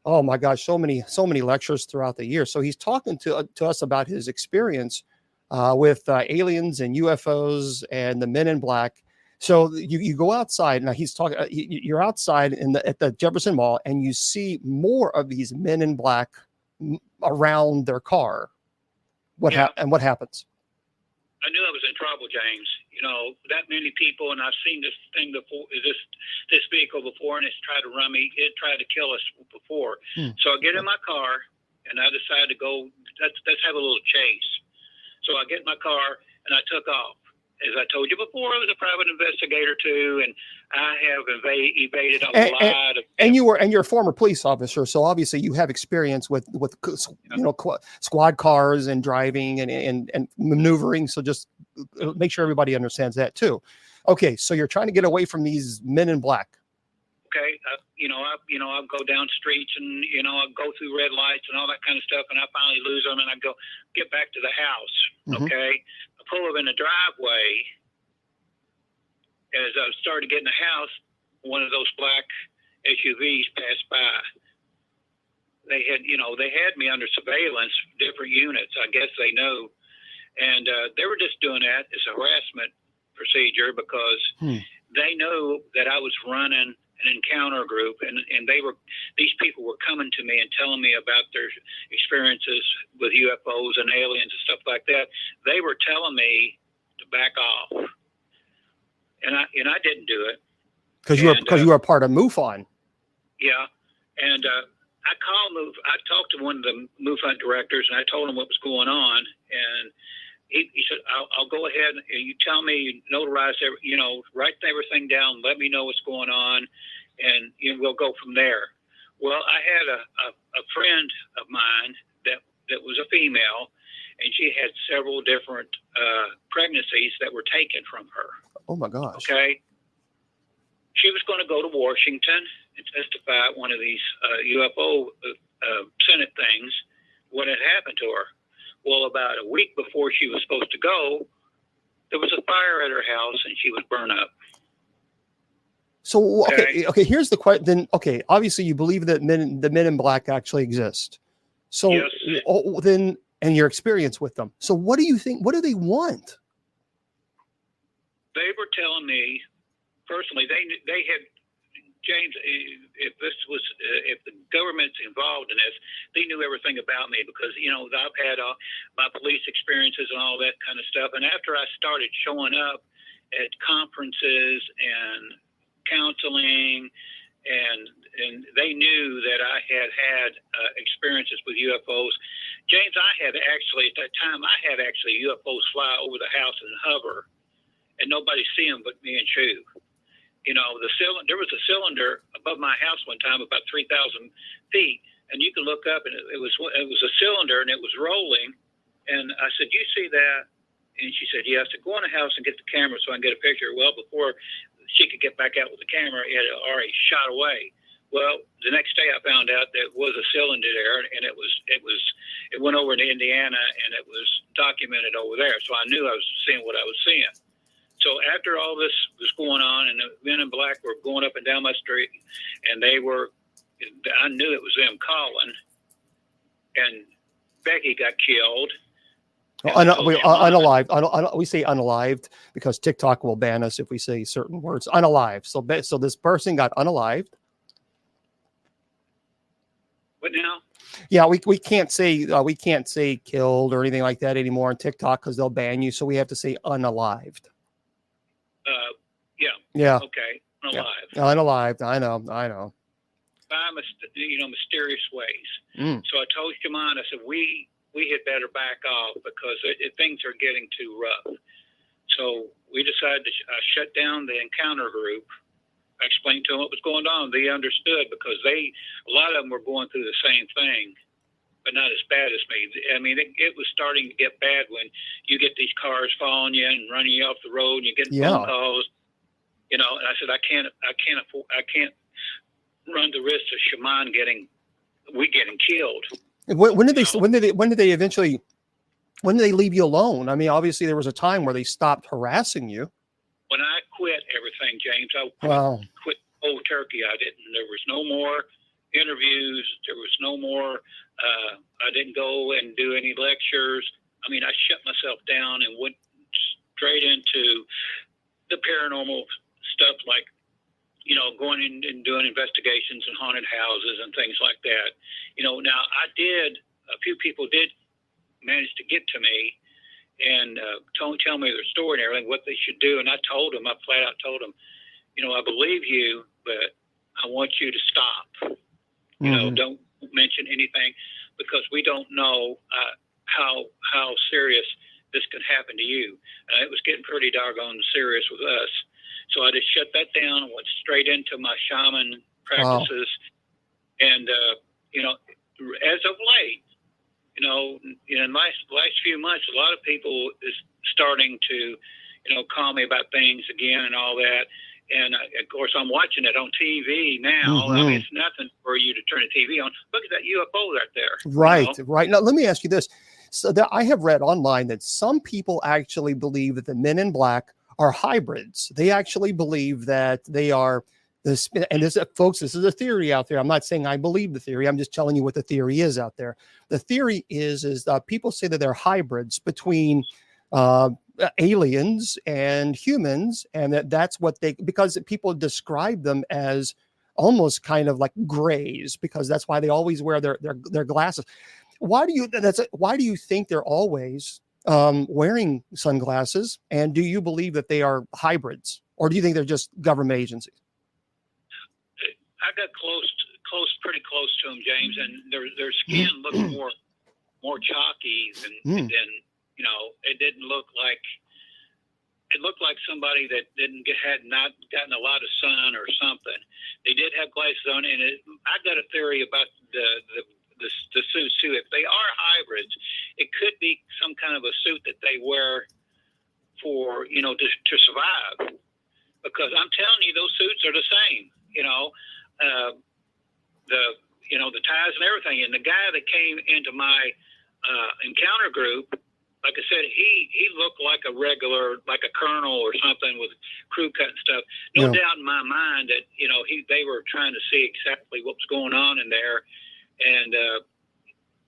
Oh my gosh, so many lectures throughout the year. So he's talking to us about his experience with aliens and UFOs and the Men in Black. So you go outside. Now he's talking. You're outside at the Jefferson Mall, and you see more of these Men in Black around their car. What happens? I knew I was in trouble, James. That many people, and I've seen this thing before, this vehicle before, and it's tried to run me. It tried to kill us before. So I get in my car, and I decided to go. Let's have a little chase. So I get in my car, and I took off. As I told you before, I was a private investigator too, and I have evaded a lot of. And you're a former police officer, so obviously you have experience with squad cars and driving and maneuvering. So just make sure everybody understands that too. Okay, so you're trying to get away from these Men in Black. Okay, I'll go down streets and I'll go through red lights and all that kind of stuff, and I finally lose them, and I go get back to the house. Mm-hmm. Okay, I pull up in the driveway. As I started getting the house, one of those black SUVs passed by. They had me under surveillance, different units. I guess they know, and they were just doing that as a harassment procedure because they know that I was running an encounter group, and these people were coming to me and telling me about their experiences with UFOs and aliens and stuff like that. They were telling me to back off, and I didn't do it because you were part of MUFON. Yeah, and I talked to one of the MUFON directors, and I told him what was going on, and he said, I'll go ahead and you tell me, notarize write everything down, let me know what's going on, and we'll go from there. Well, I had a friend of mine that was a female, and she had several different pregnancies that were taken from her. Oh my gosh. Okay. She was going to go to Washington and testify at one of these UFO Senate things, what had happened to her. Well, about a week before she was supposed to go, there was a fire at her house and she was burned up. So, okay. Here's the question. Then, okay, obviously you believe that the Men in Black actually exist. So yes. Then, and your experience with them. So what do you think? What do they want? They were telling me, personally, they had, James, if the government's involved in this, they knew everything about me because, I've had my police experiences and all that kind of stuff. And after I started showing up at conferences and counseling, and they knew that I had experiences with UFOs. James, at that time, I had UFOs fly over the house and hover, and nobody see them but me and Chew. There was a cylinder above my house one time, about 3,000 feet, and you can look up, and it was a cylinder, and it was rolling. And I said, "You see that?" And she said, "Yeah." I said, "Go in the house and get the camera so I can get a picture." Well, before she could get back out with the camera, it had already shot away. Well, the next day I found out that it was a cylinder there, and it went over to Indiana, and it was documented over there. So I knew I was seeing what I was seeing. So after all this was going on, and the Men in Black were going up and down my street, and I knew it was them calling, and Becky got killed. Unalived. We say unalived because TikTok will ban us if we say certain words. Unalived. So this person got unalived. What now? Yeah, we can't say killed or anything like that anymore on TikTok because they'll ban you. So we have to say unalived. Yeah. Okay. Unalived. Yeah. Unalived. I know. By mysterious ways. So I told Shaman, I said, we had better back off because things are getting too rough. So we decided to shut down the encounter group. I explained to them what was going on. They understood because a lot of them were going through the same thing, but not as bad as me. I mean, it was starting to get bad when you get these cars following you and running you off the road, and you get phone calls. And I said, I can't run the risk of Shaman getting killed. When did they leave you alone? I mean, obviously there was a time where they stopped harassing you. When I quit everything, James, I quit cold turkey. There was no more interviews. There was no more, I didn't go and do any lectures. I mean, I shut myself down and went straight into the paranormal stuff, like, going in and doing investigations in haunted houses and things like that. Now a few people did manage to get to me and tell me their story and everything, what they should do. And I flat out told them, I believe you, but I want you to stop. Don't mention anything, because we don't know how serious this could happen to you. It was getting pretty doggone serious with us. So I just shut that down and went straight into my shaman practices. Wow. And, as of late, in the last few months, a lot of people is starting to, call me about things again and all that. And of course, I'm watching it on TV now. I mean, it's nothing for you to turn the TV on. Look at that UFO right there. Right, right. Now, let me ask you this. So I have read online that some people actually believe that the men in black are hybrids. They actually believe that they are this. And this, folks, this is a theory out there. I'm not saying I believe the theory. I'm just telling you what the theory is out there. The theory is that people say that they're hybrids between aliens and humans, and that's what because people describe them as almost kind of like grays, because that's why they always wear their glasses. Why do you think they're always wearing sunglasses? And do you believe that they are hybrids, or do you think they're just government agencies? I got pretty close to them, James, and their skin looked more chalky than it didn't look like. It looked like somebody that had not gotten a lot of sun or something. They did have glasses on, and I got a theory about the suits too. If they are hybrids, it could be some kind of a suit that they wear for to survive. Because I'm telling you, those suits are the same. The ties and everything. And the guy that came into my encounter group, like I said, he looked like a regular, like a colonel or something with crew cut and stuff. No doubt in my mind that they were trying to see exactly what was going on in there. And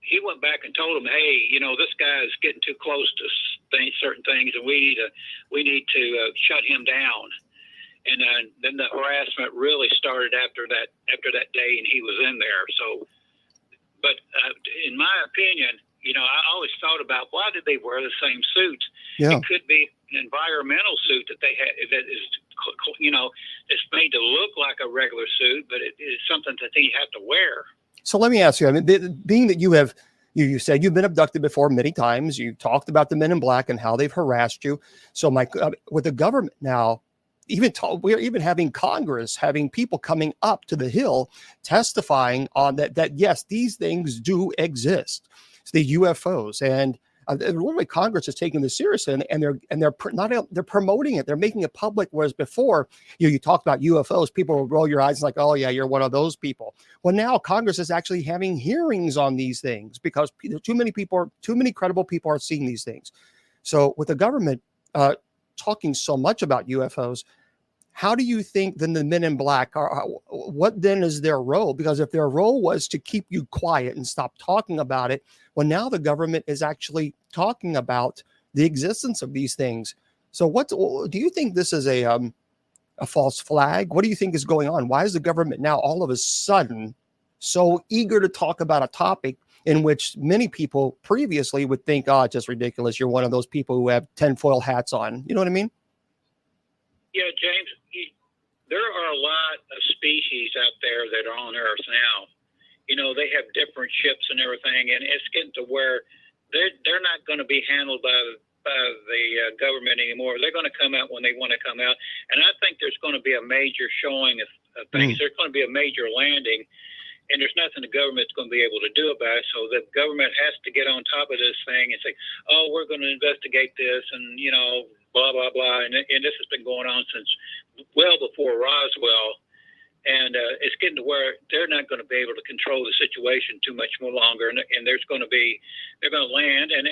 he went back and told him, hey, this guy is getting too close to certain things, and we need to shut him down. And then the harassment really started after that day, and he was in there. So, but in my opinion, I always thought about, why did they wear the same suits? Yeah. It could be an environmental suit that they had that is, it's made to look like a regular suit, but it is something that they have to wear. So let me ask you, I mean, being that you said you've been abducted before many times, you talked about the men in black and how they've harassed you. So with the government now, we're even having Congress, having people coming up to the Hill testifying on that yes, these things do exist. It's the UFOs, and literally Congress is taking this seriously, and they're promoting it. They're making it public. Whereas before, you talk about UFOs, people will roll your eyes like, oh yeah, you're one of those people. Well, now Congress is actually having hearings on these things because too many credible people are seeing these things. So with the government talking so much about UFOs, how do you think then the men in black what then is their role? Because if their role was to keep you quiet and stop talking about it, well, now the government is actually talking about the existence of these things. So do you think this is a false flag? What do you think is going on? Why is the government now all of a sudden so eager to talk about a topic in which many people previously would think, oh, it's just ridiculous. You're one of those people who have tinfoil hats on. You know what I mean? Yeah, James, there are a lot of species out there that are on Earth now. They have different ships and everything, and it's getting to where they're not going to be handled by by the government anymore. They're going to come out when they want to come out, and I think there's going to be a major showing of things. There's going to be a major landing, and there's nothing the government's going to be able to do about it. So the government has to get on top of this thing and say, "Oh, we're going to investigate this," and blah blah blah. And this has been going on since well before Roswell. And it's getting to where they're not going to be able to control the situation too much more longer, and they're going to land, and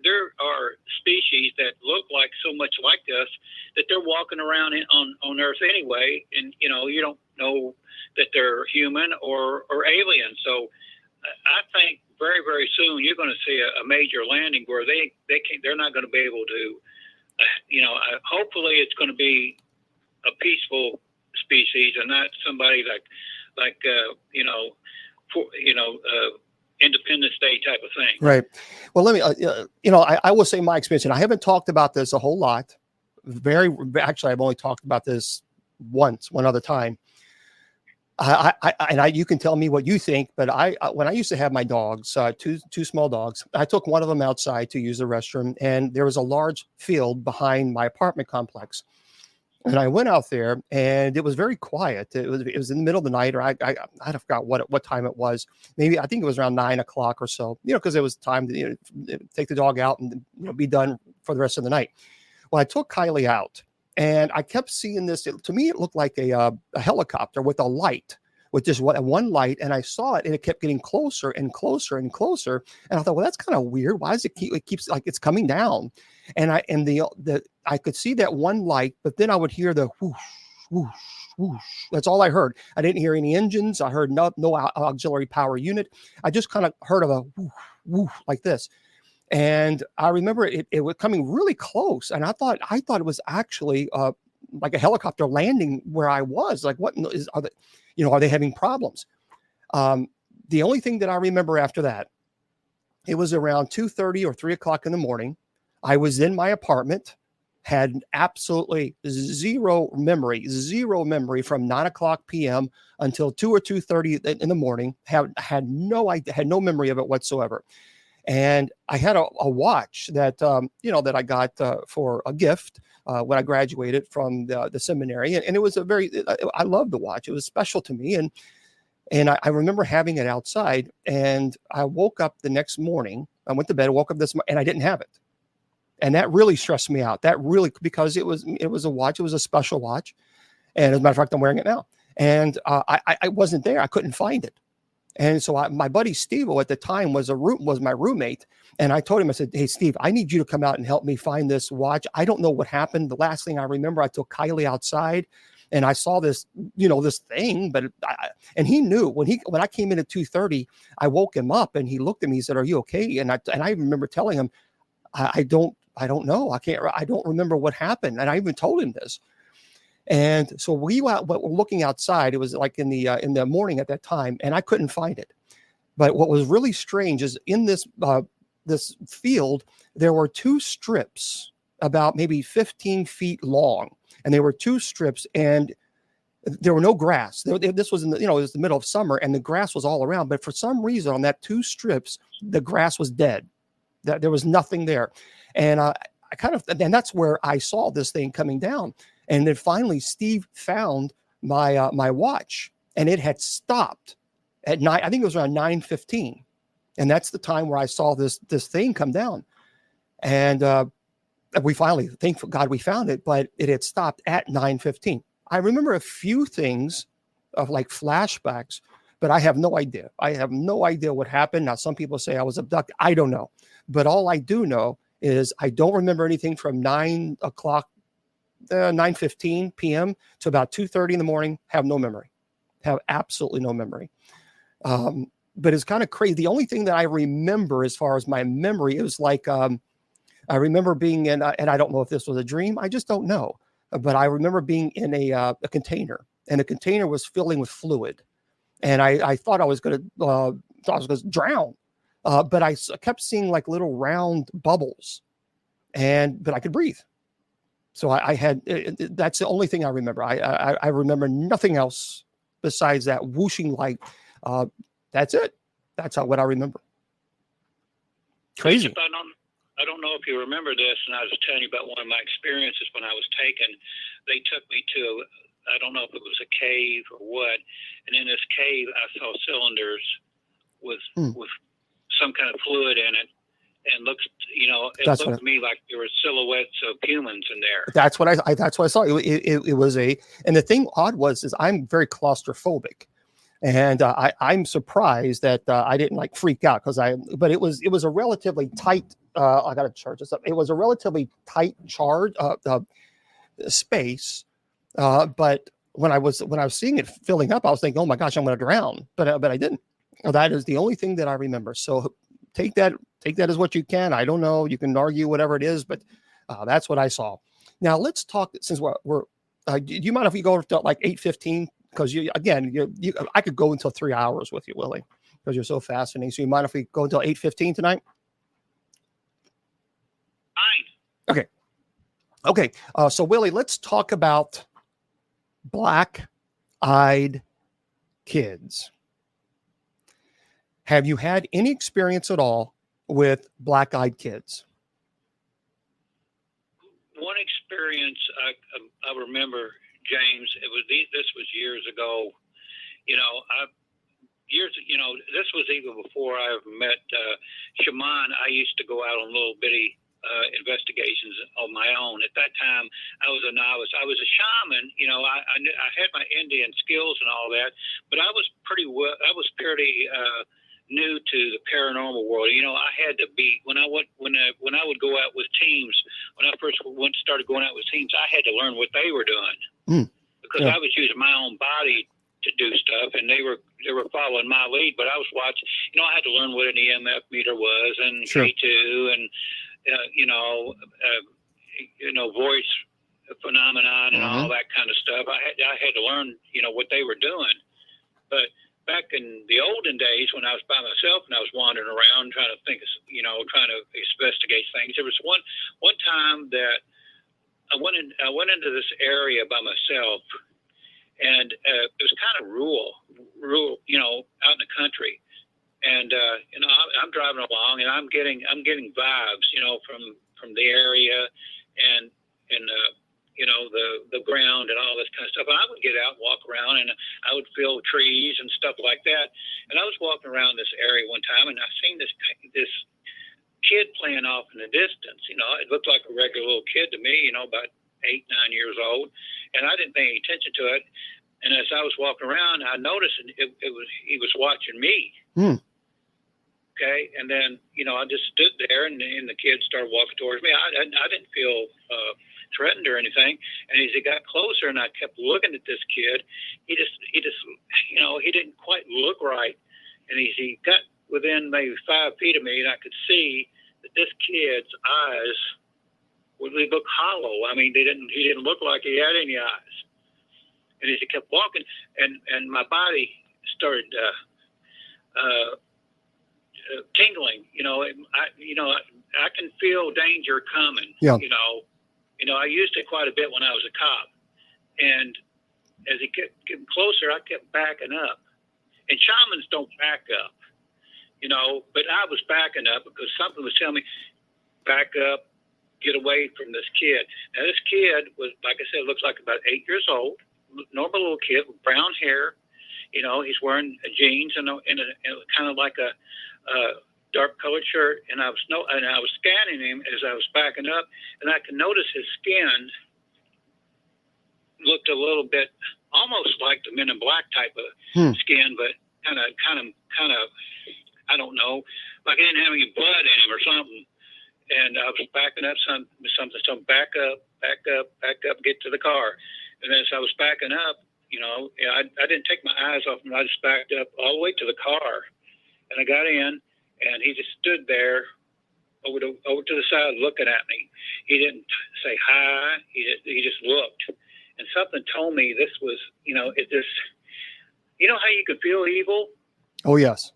there are species that look like so much like us that they're walking around on Earth anyway, and you don't know that they're human or alien. So I think very very soon you're going to see a major landing where they're not going to be able to, hopefully it's going to be a peaceful species and not somebody like Independence Day type of thing. Right. Well, let me, I will say my experience, and I haven't talked about this a whole lot. Actually, I've only talked about this one other time. You can tell me what you think, but when I used to have my dogs, two small dogs, I took one of them outside to use the restroom, and there was a large field behind my apartment complex. And I went out there, and it was very quiet. It was in the middle of the night, or I forgot what time it was. Maybe I think it was around 9 o'clock or so. Because it was time to take the dog out and be done for the rest of the night. Well, I took Kylie out, and I kept seeing this. To me, it looked like a helicopter with a light, with just one light, and I saw it, and it kept getting closer and closer and closer. And I thought, well, that's kind of weird. Why does it keeps like it's coming down? And I could see that one light, but then I would hear the whoosh, whoosh, whoosh. That's all I heard. I didn't hear any engines. I heard no auxiliary power unit. I just kind of heard of a whoosh, whoosh like this. And I remember it was coming really close, and I thought it was actually like a helicopter landing where I was. Like, are they having problems? The only thing that I remember after that, it was around 2:30 or 3 o'clock in the morning. I was in my apartment, had absolutely zero memory from 9 o'clock p.m. until 2 or 2:30 in the morning. Had no idea, had no memory of it whatsoever. And I had a watch that that I got for a gift when I graduated from the seminary, and it was I loved the watch. It was special to me, and I remember having it outside. And I woke up the next morning. I went to bed, woke up and I didn't have it, and that really stressed me out. Because it was a watch. It was a special watch, and as a matter of fact, I'm wearing it now. And I wasn't there. I couldn't find it. And so my buddy Steve at the time was my roommate. And I told him, I said, "Hey, Steve, I need you to come out and help me find this watch. I don't know what happened." The last thing I remember, I took Kylie outside and I saw this, this thing, and he knew when I came in at 2:30, I woke him up and he looked at me, he said, "Are you okay?" And I remember telling him, I don't know. I don't remember what happened. And I even told him this. And so we were looking outside. It was like in the morning at that time, and I couldn't find it. But what was really strange is in this field, there were two strips about maybe 15 feet long, and there were two strips, and there were no grass. This was it was the middle of summer, and the grass was all around. But for some reason, on that two strips, the grass was dead. That there was nothing there, and and that's where I saw this thing coming down. And then finally, Steve found my watch, and it had stopped at 9. I think it was around 9:15, and that's the time where I saw this thing come down. And we finally, thank God, we found it, but it had stopped at 9:15. I remember a few things of like flashbacks, but I have no idea. I have no idea what happened. Now, some people say I was abducted. I don't know, but all I do know is I don't remember anything from 9 o'clock. 9:15 p.m. to about 2:30 in the morning. Have no memory. Have absolutely no memory. But it's kind of crazy. The only thing that I remember as far as my memory, it was like I remember being in, and I don't know if this was a dream. I just don't know. But I remember being in a container, and the container was filling with fluid, and I thought I was going to drown. But I kept seeing like little round bubbles, but I could breathe. So I had, that's the only thing I remember. I remember nothing else besides that whooshing light. That's it. That's what I remember. Crazy. I don't know if you remember this, and I was telling you about one of my experiences when I was taken. They took me to, I don't know if it was a cave or what, and in this cave I saw cylinders with some kind of fluid in it, and looks, it That's looked what to me like there were silhouettes of humans in there. that's what I saw. It was and the thing odd is I'm very claustrophobic. And I'm surprised that I didn't like freak out but it was a relatively tight. I got to charge this up. It was a relatively tight charge space. But when I was seeing it filling up, I was thinking, oh my gosh, I'm going to drown. But I didn't. That is the only thing that I remember. So take that as what you can. I don't know. You can argue whatever it is, but that's what I saw. Now let's talk. Since we're do you mind if we go to like 8:15? Because I could go until 3 hours with you, Willie, because you're so fascinating. So you mind if we go until 8:15 tonight? Fine. Okay. So Willie, let's talk about black-eyed kids. Have you had any experience at all with black-eyed kids? One experience I remember, James. This was years ago. This was even before I ever met Shaman. I used to go out on little bitty investigations on my own. At that time, I was a novice. I was a shaman. I had my Indian skills and all that, but I was pretty new to the paranormal world. I had to be when I would go out with teams. When I first started going out with teams, I had to learn what they were doing because I was using my own body to do stuff, and they were following my lead. But I was watching. I had to learn what an EMF meter was and K2 and voice phenomenon and all that kind of stuff. I had to learn what they were doing, but back in the olden days when I was by myself and I was wandering around trying to think, trying to investigate things, there was one time that I went into this area by myself, and it was kind of rural, out in the country, and I'm driving along and I'm getting vibes, from the area and the ground and all this kind of stuff. And I would get out and walk around, and I would feel trees and stuff like that. And I was walking around this area one time, and I seen this kid playing off in the distance. It looked like a regular little kid to me, about 8, 9 years old, and I didn't pay any attention to it. And as I was walking around, I noticed he was watching me. Okay, and then I just stood there, and the kid started walking towards me. I didn't feel threatened or anything. And as he got closer, and I kept looking at this kid, he just he didn't quite look right. And as he got within maybe 5 feet of me, and I could see that this kid's eyes would look hollow. I mean, he didn't look like he had any eyes. And as he kept walking, and my body started tingling. I can feel danger coming. Yeah. I used it quite a bit when I was a cop. And as he kept getting closer, I kept backing up. And shamans don't back up, but I was backing up because something was telling me, back up, get away from this kid. Now, this kid was, like I said, looks like about 8 years old, normal little kid with brown hair. He's wearing jeans and kind of like a dark colored shirt, and I was scanning him as I was backing up, and I could notice his skin looked a little bit almost like the Men in Black type of skin, but kind of I don't know, like he didn't have any blood in him or something. And I was backing up so back up, get to the car. And as I was backing up, I didn't take my eyes off him. I just backed up all the way to the car, and I got in. And he just stood there over to the side looking at me. He didn't say hi. He just looked. And something told me this was, how you could feel evil? Oh, yes.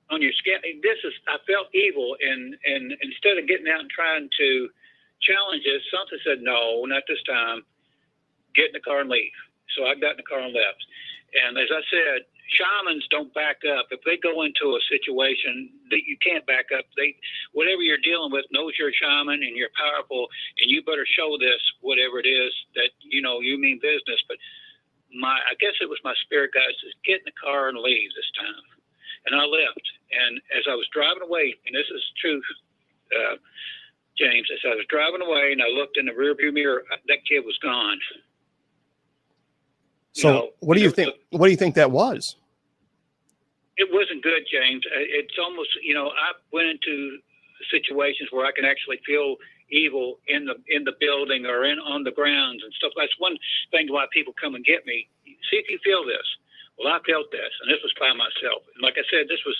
On your skin. I felt evil. And instead of getting out and trying to challenge it, something said, no, not this time. Get in the car and leave. So I got in the car and left. And as I said, shamans don't back up. If they go into a situation that you can't back up, whatever you're dealing with knows you're a shaman and you're powerful, and you better show this, whatever it is that you mean business. But I guess it was my spirit guide says, get in the car and leave this time. And I left. And as I was driving away, and this is true, James, as I was driving away and I looked in the rearview mirror, that kid was gone. So what do you think? What do you think that was? It wasn't good, James. It's almost, I went into situations where I can actually feel evil in the building or on the grounds and stuff. That's one thing why people come and get me. See if you feel this. Well, I felt this, and this was by myself. And like I said, this was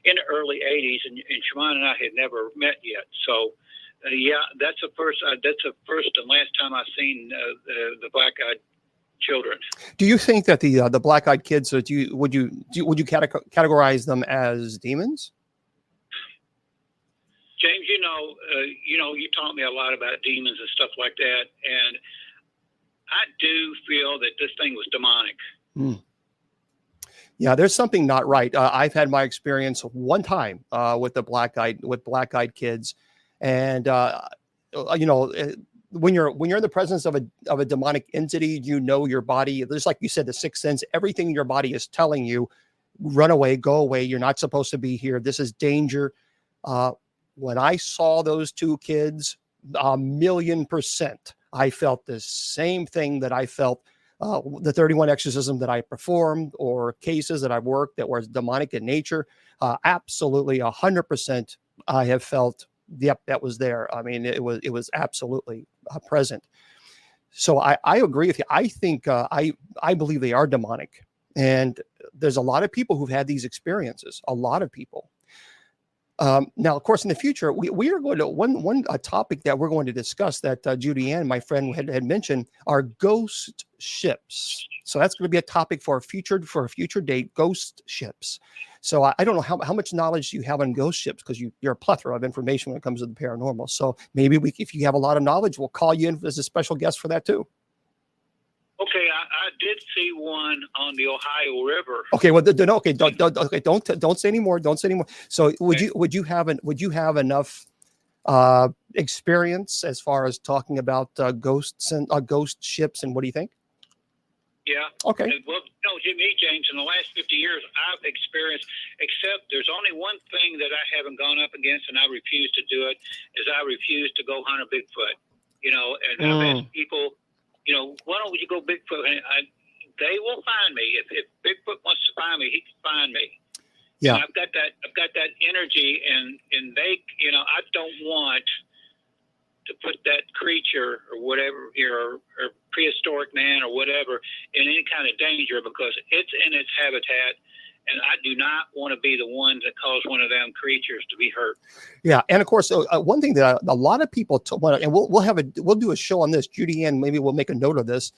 in the early '80s, and Shaman and I had never met yet. So, that's the first and last time I've seen the black-eyed children. Do you think that the black-eyed kids? Would you categorize them as demons? James, you taught me a lot about demons and stuff like that, and I do feel that this thing was demonic. Mm. Yeah, there's something not right. I've had my experience one time with black-eyed kids, and when you're in the presence of a demonic entity, your body, just like you said, the sixth sense, everything in your body is telling you, run away, go away. You're not supposed to be here. This is danger. When I saw those two kids, 1,000,000%, I felt the same thing that I felt. The 31 exorcism that I performed or cases that I worked that were demonic in nature, absolutely 100%. I have felt, yep, that was there. I mean, it was absolutely present. So I agree with you. I think I believe they are demonic, and there's a lot of people who've had these experiences. A lot of people. Now, of course, in the future, we are going to one topic that we're going to discuss that Judy Ann, my friend, had mentioned, are ghost ships. So that's going to be a topic for a future date, ghost ships. So I don't know how much knowledge you have on ghost ships, because you're a plethora of information when it comes to the paranormal. So maybe if you have a lot of knowledge, we'll call you in as a special guest for that too. Okay, I did see one on the Ohio River. Okay, well, don't say anymore. Don't say anymore. So, would you have enough experience as far as talking about ghosts and ghost ships, and what do you think? Yeah. Okay. Well, James, in the last 50 years, I've experienced, except there's only one thing that I haven't gone up against, and I refuse to do it, is I refuse to go hunt a Bigfoot. And I've asked people, why don't you go Bigfoot? And they will find me. If Bigfoot wants to find me, he can find me. Yeah. And I've got that energy, and they, I don't want to put that creature or whatever, or prehistoric man or whatever, in any kind of danger, because it's in its habitat. And I do not want to be the one that cause one of them creatures to be hurt. Yeah, and of course, one thing that a lot of people and we'll do a show on this. Judy Ann, maybe we'll make a note of this.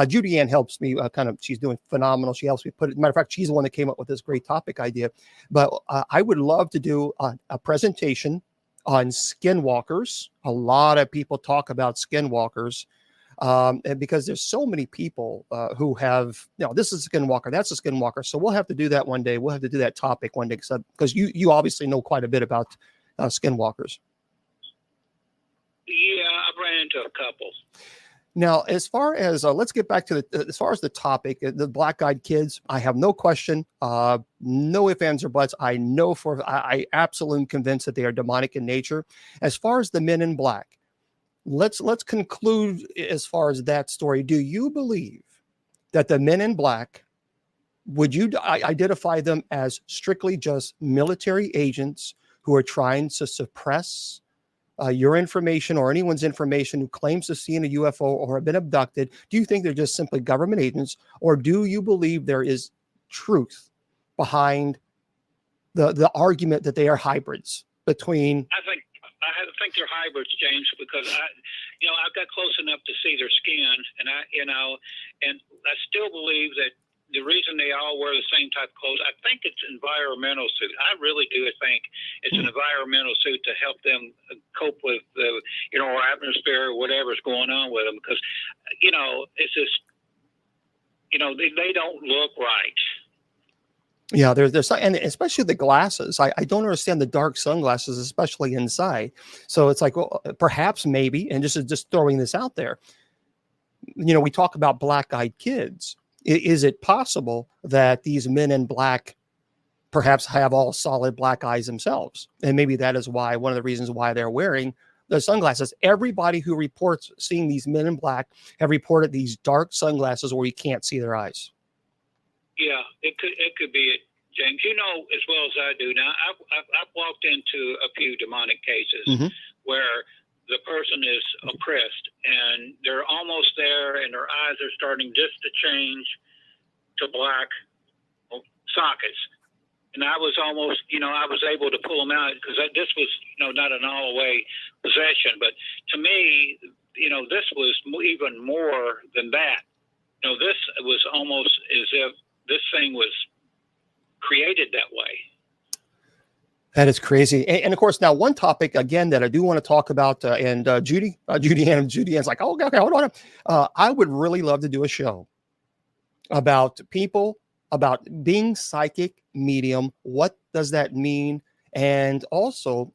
Judy Ann helps me she's doing phenomenal. She helps me put it. Matter of fact, she's the one that came up with this great topic idea. But I would love to do a presentation on skinwalkers. A lot of people talk about skinwalkers. And because there's so many people who have, this is a skinwalker, that's a skinwalker. So we'll have to do that one day. We'll have to do that topic one day, because you obviously know quite a bit about skinwalkers. Yeah, I've ran into a couple. Now, as far as let's get back to as far as the topic, the black-eyed kids, I have no question, no ifs, ands, or buts. I know I absolutely convinced that they are demonic in nature. As far as the men in black, let's conclude as far as that story. Do you believe that the men in black, would you identify them as strictly just military agents who are trying to suppress your information or anyone's information who claims to see in a UFO or have been abducted? Do you think they're just simply government agents, or do you believe there is truth behind the argument that they are hybrids between? I think they're hybrids, James, because I've got close enough to see their skin, and I still believe that the reason they all wear the same type of clothes, I think it's environmental suit. I really do think it's an environmental suit to help them cope with our atmosphere or whatever's going on with them, because it's just they don't look right. Yeah, there's and especially the glasses. I don't understand the dark sunglasses, especially inside. So it's like, well, perhaps maybe, and just throwing this out there, we talk about black-eyed kids. Is it possible that these men in black perhaps have all solid black eyes themselves? And maybe that is why, one of the reasons why they're wearing the sunglasses. Everybody who reports seeing these men in black have reported these dark sunglasses where you can't see their eyes. Yeah, it could be it, James. You know as well as I do. Now, I've walked into a few demonic cases where the person is oppressed and they're almost there, and their eyes are starting just to change to black sockets. And I was almost, I was able to pull them out because this was, not an all-away possession. But to me, this was even more than that. This was almost as if this thing was created that way. That is crazy. And of course, now one topic, again, that I do want to talk about, and Judy Ann's like, oh, okay, hold on. I would really love to do a show about being psychic medium. What does that mean? And also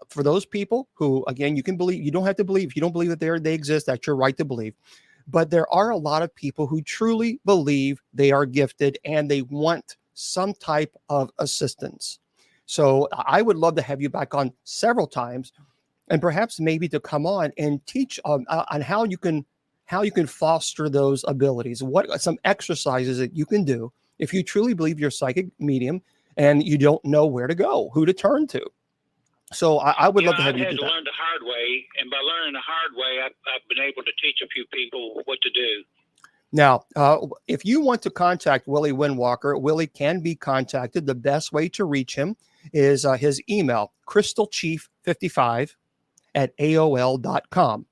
for those people who, again, you don't have to believe. If you don't believe that they exist, that's your right to believe. But there are a lot of people who truly believe they are gifted and they want some type of assistance. So I would love to have you back on several times, and perhaps maybe to come on and teach on how you can foster those abilities. What some exercises that you can do if you truly believe you're a psychic medium and you don't know where to go, who to turn to. So I would love to have you do that. I had to learn the hard way, and by learning the hard way, I've been able to teach a few people what to do. Now, if you want to contact Willie Windwalker, Willie can be contacted. The best way to reach him is his email, crystalchief55@aol.com.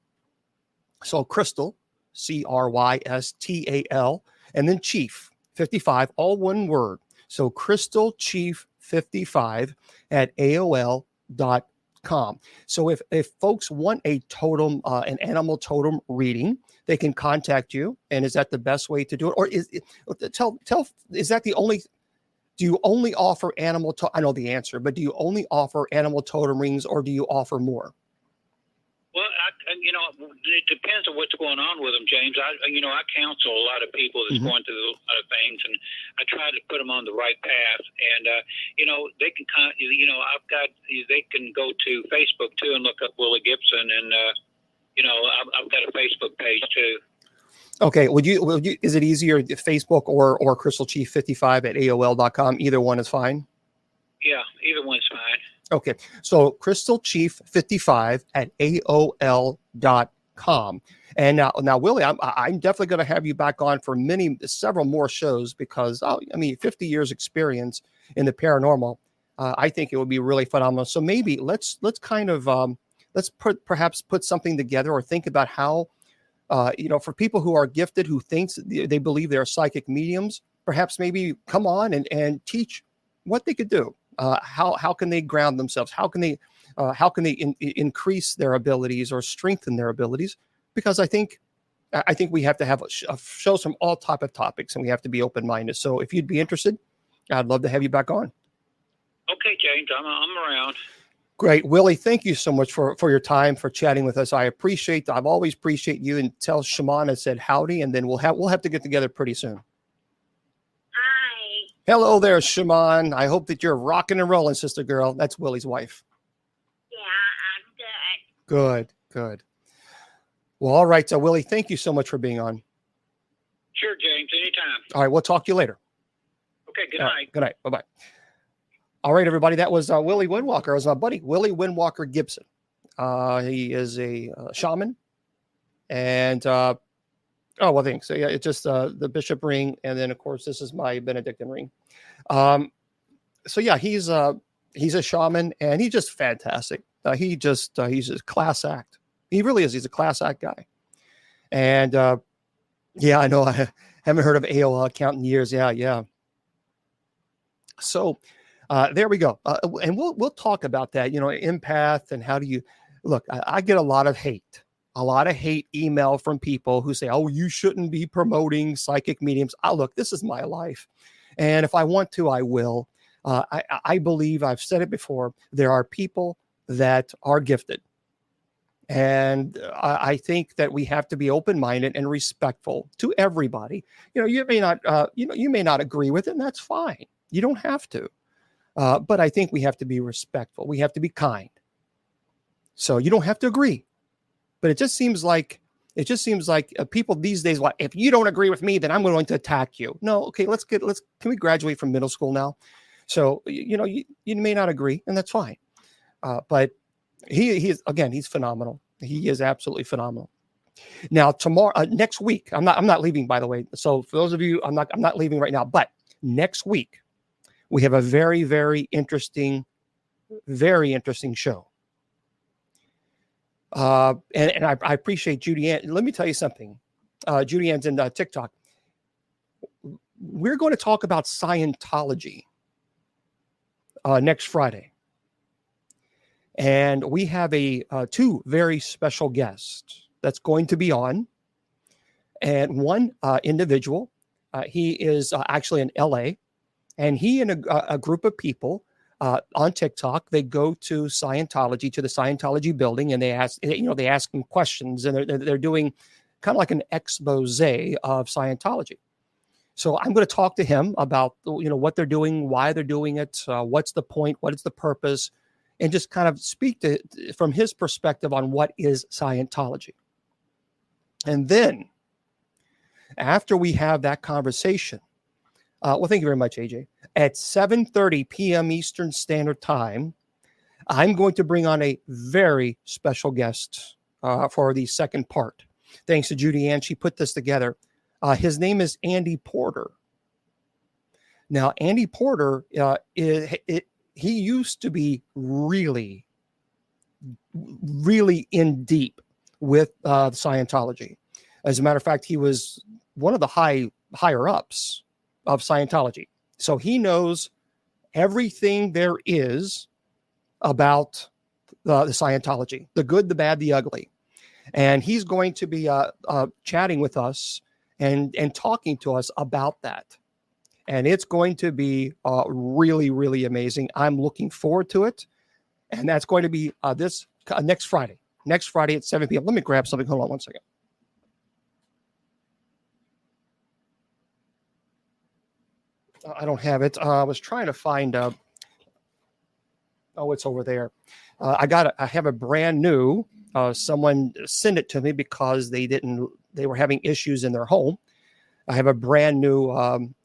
So Crystal, Crystal, and then Chief 55, all one word. So crystalchief55@aol.com. So if folks want a totem, an animal totem reading, they can contact you. And is that the best way to do it? Or is that the only, do you only offer animal, I know the answer, but do you only offer animal totem rings, or do you offer more? Well, it depends on what's going on with them, James. I counsel a lot of people that's going through a lot of things, and I try to put them on the right path. And they can, they can go to Facebook too and look up Willie Gibson, and I've got a Facebook page too. Okay. Would you? Is it easier Facebook or crystalchief55@aol.com? Either one is fine. Yeah, either one's fine. Okay, so crystalchief55@aol.com. And now, Willie, I'm definitely going to have you back on for several more shows because 50 years experience in the paranormal. I think it would be really phenomenal. So maybe let's kind of perhaps put something together, or think about how for people who are gifted, who thinks they believe they're psychic mediums, perhaps maybe come on and teach what they could do. How can they ground themselves? How can they increase their abilities or strengthen their abilities? Because I think we have to have shows from all type of topics, and we have to be open-minded. So if you'd be interested, I'd love to have you back on. Okay, James, I'm around. Great, Willie. Thank you so much for your time, for chatting with us. I've always appreciate you. And tell Shaman I said howdy, and then we'll have to get together pretty soon. Hello there, Shaman. I hope that you're rocking and rolling, sister girl. That's Willie's wife. Yeah, I'm good. Good. Well, all right. So, Willie, thank you so much for being on. Sure, James. Anytime. All right. We'll talk to you later. Okay. Good night. Good night. Bye-bye. All right, everybody. That was Willie Windwalker. It was my buddy, Willie Windwalker Gibson. He is a shaman. And, thanks. So yeah, it's just the bishop ring, and then of course this is my Benedictine ring. So yeah, he's a shaman, and he's just fantastic. He's a class act. He really is. He's a class act guy. And yeah, I know I haven't heard of AOL account in years. Yeah. So there we go. And we'll talk about that. Empath, and how do you look? I get a lot of hate email from people who say, oh, you shouldn't be promoting psychic mediums. Look, this is my life. And if I want to, I will. I believe, I've said it before, there are people that are gifted. And I think that we have to be open-minded and respectful to everybody. You may not, you may not agree with it, and that's fine. You don't have to. But I think we have to be respectful. We have to be kind. So you don't have to agree. But it just seems like people these days, like, if you don't agree with me, then I'm going to attack you. No, okay, can we graduate from middle school now? So, you may not agree, and that's fine. But he's phenomenal. He is absolutely phenomenal. Now, tomorrow, next week, I'm not leaving, by the way. So for those of you, I'm not leaving right now, but next week we have a very, very interesting show. And I appreciate Judy Ann. Let me tell you something. Judy Ann's in TikTok. We're going to talk about Scientology next Friday. And we have two very special guests that's going to be on. And one individual, he is actually in LA, and he and a group of people on TikTok, they go to the Scientology building, and they ask them questions, and they're doing kind of like an expose of Scientology. So I'm going to talk to him about, what they're doing, why they're doing it, what's the point, what is the purpose, and just kind of speak from his perspective on what is Scientology. And then after we have that conversation, well, thank you very much, AJ. At 7:30 p.m. Eastern Standard Time, I'm going to bring on a very special guest for the second part. Thanks to Judy Ann, she put this together. His name is Andy Porter. Now, Andy Porter, he used to be really, really in deep with Scientology. As a matter of fact, he was one of the higher ups of Scientology. So he knows everything there is about the Scientology, the good, the bad, the ugly. And he's going to be chatting with us and talking to us about that. And it's going to be really, really amazing. I'm looking forward to it. And that's going to be this next Friday at 7 p.m. Let me grab something. Hold on one second. I don't have it. I was trying to find. It's over there. I have a brand new. Someone sent it to me because they were having issues in their home. I have a brand new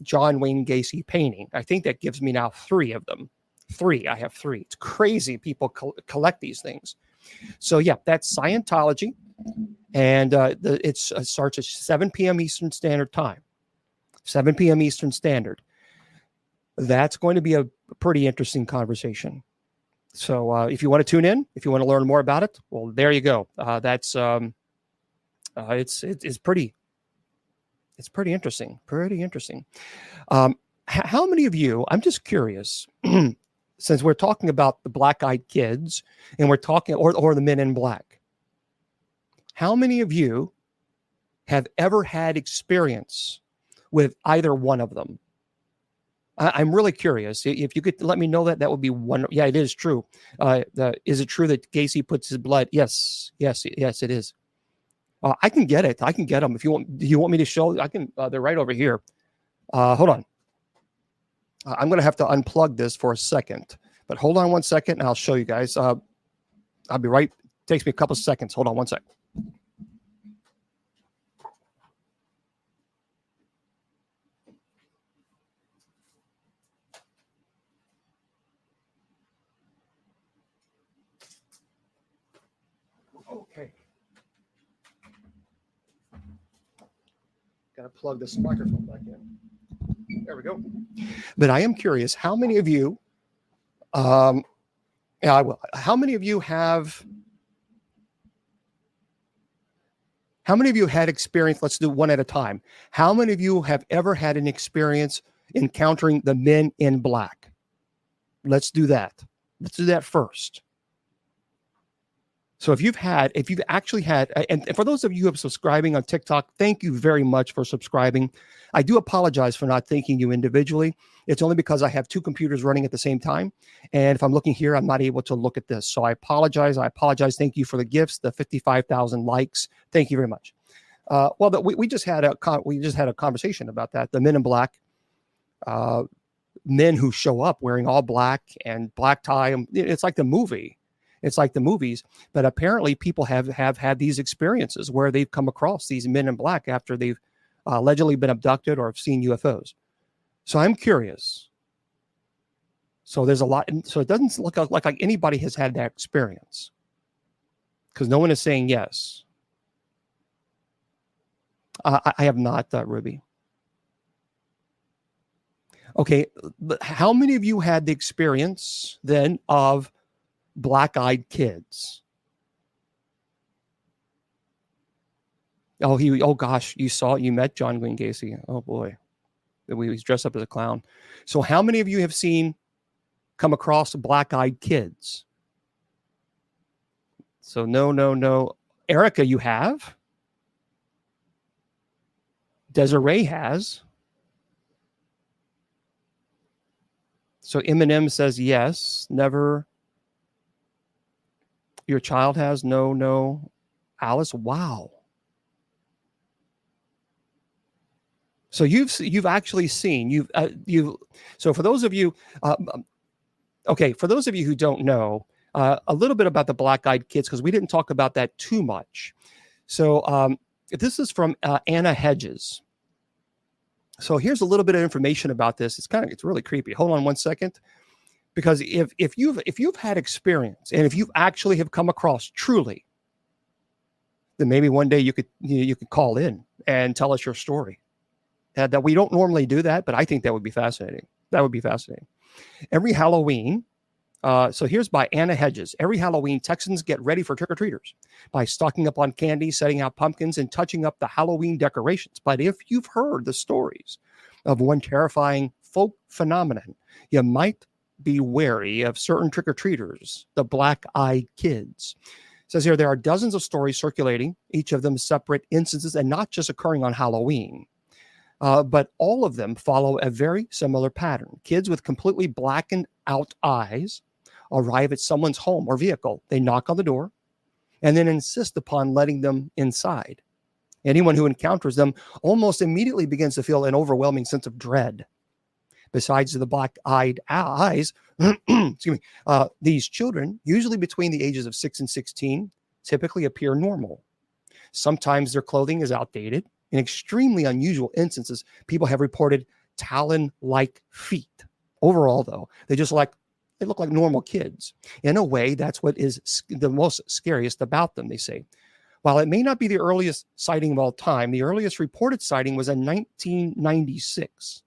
John Wayne Gacy painting. I think that gives me now 3 of them. I have 3. It's crazy. People collect these things. So yeah, that's Scientology, and it starts at 7 p.m. Eastern Standard Time. 7 p.m. Eastern Standard. That's going to be a pretty interesting conversation. So if you want to tune in, if you want to learn more about it, well, there you go. That's it's pretty interesting. Pretty interesting. How many of you? I'm just curious, since we're talking about the black-eyed kids and we're talking or the men in black. How many of you have ever had experience with either one of them? I'm really curious. If you could let me know that would be one. Yeah, it is true. Is it true that Gacy puts his blood? Yes, it is. I can get it. I can get them if you want. Do you want me to show? I can. They're right over here. Hold on. I'm going to have to unplug this for a second, but hold on one second and I'll show you guys. I'll be right. It takes me a couple seconds. Hold on one second. Okay. Got to plug this microphone back in. There we go. But I am curious, how many of you, how many of you had experience? Let's do one at a time. How many of you have ever had an experience encountering the men in black? Let's do that. Let's do that first. So if you've actually had, and for those of you who are subscribing on TikTok, thank you very much for subscribing. I do apologize for not thanking you individually. It's only because I have two computers running at the same time. And if I'm looking here, I'm not able to look at this. So I apologize. Thank you for the gifts, the 55,000 likes. Thank you very much. We just had a conversation about that. The Men in Black, men who show up wearing all black and black tie. It's like the movie. It's like the movies, but apparently people have had these experiences where they've come across these men in black after they've allegedly been abducted or have seen UFOs. So I'm curious. So there's a lot. So it doesn't look like anybody has had that experience, because no one is saying yes. I have not, Ruby. Okay. How many of you had the experience then of black-eyed kids? Oh gosh, you met John Wayne Gacy. Oh boy, he was dressed up as a clown. So how many of you have come across black-eyed kids? So no. Erica, you have. Desiree has. So Eminem says yes, never. Your child has? No. Alice, wow. So you've actually seen, so for those of you, for those of you who don't know, a little bit about the black-eyed kids, because we didn't talk about that too much. So this is from Anna Hedges. So here's a little bit of information about this. It's really creepy. Hold on one second. Because if you've had experience, and if you actually have come across truly, then maybe one day you could call in and tell us your story. That we don't normally do that, but I think that would be fascinating. Every Halloween, so here's by Anna Hedges. Every Halloween, Texans get ready for trick-or-treaters by stocking up on candy, setting out pumpkins, and touching up the Halloween decorations. But if you've heard the stories of one terrifying folk phenomenon, you might be wary of certain trick-or-treaters, the black-eyed kids. It says here, there are dozens of stories circulating, each of them separate instances and not just occurring on Halloween. But all of them follow a very similar pattern. Kids with completely blackened out eyes arrive at someone's home or vehicle. They knock on the door and then insist upon letting them inside. Anyone who encounters them almost immediately begins to feel an overwhelming sense of dread. Besides the black-eyed eyes, these children, usually between the ages of 6 and 16, typically appear normal. Sometimes their clothing is outdated. In extremely unusual instances, people have reported talon-like feet. Overall, though, they look like normal kids. In a way, that's what is the most scariest about them, they say. While it may not be the earliest sighting of all time, the earliest reported sighting was in 1996.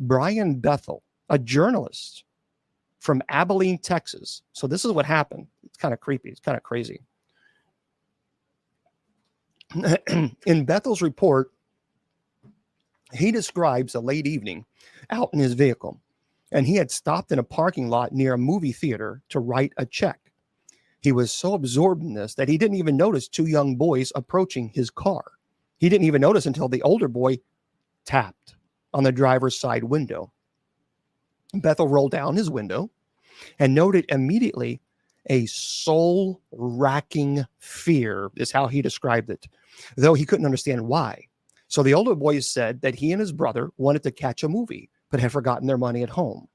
Brian Bethel, a journalist from Abilene, Texas. So this is what happened. It's kind of creepy. It's kind of crazy. In Bethel's report, he describes a late evening out in his vehicle, and he had stopped in a parking lot near a movie theater to write a check. He was so absorbed in this that he didn't even notice two young boys approaching his car. He didn't even notice until the older boy tapped on the driver's side window. Bethel rolled down his window and noted immediately a soul-racking fear, is how he described it, though he couldn't understand why. So the older boys said that he and his brother wanted to catch a movie, but had forgotten their money at home.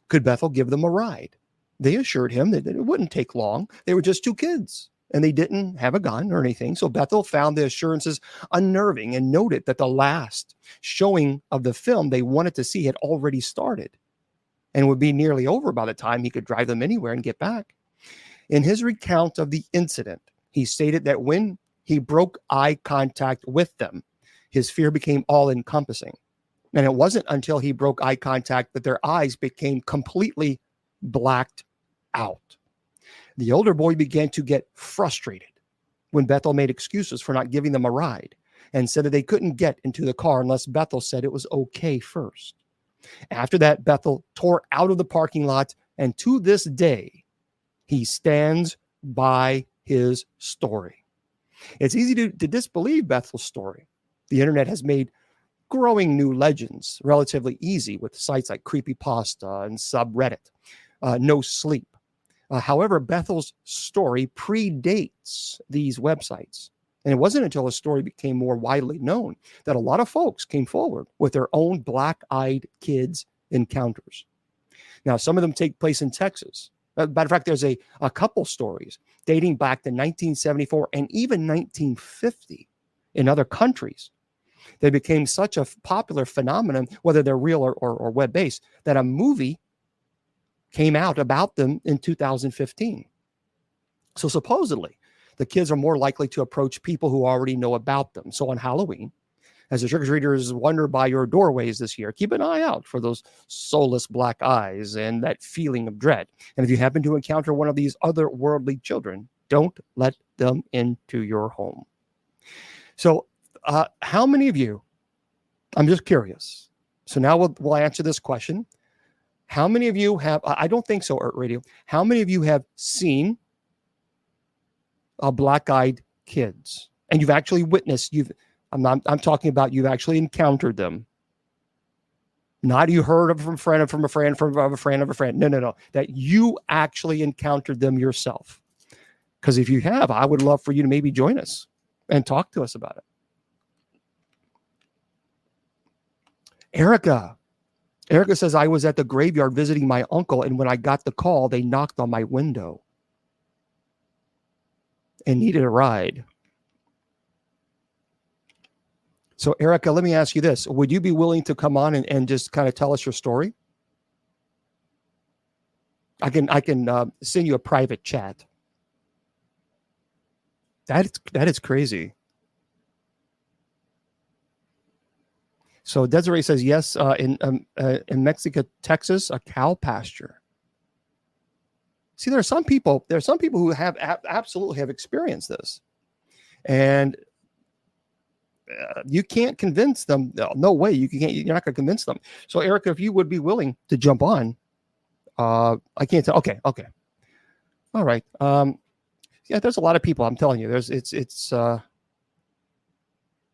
Could Bethel give them a ride? They assured him that it wouldn't take long. They were just two kids, and they didn't have a gun or anything. So Bethel found the assurances unnerving and noted that the last showing of the film they wanted to see had already started and would be nearly over by the time he could drive them anywhere and get back. In his recount of the incident, he stated that when he broke eye contact with them, his fear became all-encompassing. And it wasn't until he broke eye contact that their eyes became completely blacked out. The older boy began to get frustrated when Bethel made excuses for not giving them a ride and said that they couldn't get into the car unless Bethel said it was okay first. After that, Bethel tore out of the parking lot, and to this day, he stands by his story. It's easy to disbelieve Bethel's story. The internet has made growing new legends relatively easy with sites like Creepypasta and Subreddit. No Sleep. However, Bethel's story predates these websites. And it wasn't until the story became more widely known that a lot of folks came forward with their own black-eyed kids encounters. Now, some of them take place in Texas. Matter of fact, there's a couple stories dating back to 1974 and even 1950 in other countries. They became such a popular phenomenon, whether they're real or web-based, that a movie came out about them in 2015. So supposedly, the kids are more likely to approach people who already know about them. So on Halloween, as the trick-or-treaters wander by your doorways this year, keep an eye out for those soulless black eyes and that feeling of dread. And if you happen to encounter one of these otherworldly children, don't let them into your home. So how many of you, I'm just curious. So now we'll answer this question. How many of you have, I don't think so, Ert Radio. How many of you have seen black-eyed kids? And you've actually witnessed, I'm talking about you've actually encountered them. Not you heard of from a friend, from a friend, from a friend of a friend. No. That you actually encountered them yourself. Because if you have, I would love for you to maybe join us and talk to us about it. Erica says, I was at the graveyard visiting my uncle, and when I got the call, they knocked on my window and needed a ride. So, Erica, let me ask you this. Would you be willing to come on and just kind of tell us your story? I can send you a private chat. That is crazy. So Desiree says, yes, in Mexico, Texas, a cow pasture. See, there are some people who have absolutely have experienced this. And you can't convince them. No way. You're not going to convince them. So Erica, if you would be willing to jump on, I can't tell. Okay. All right. Yeah, there's a lot of people. I'm telling you, it's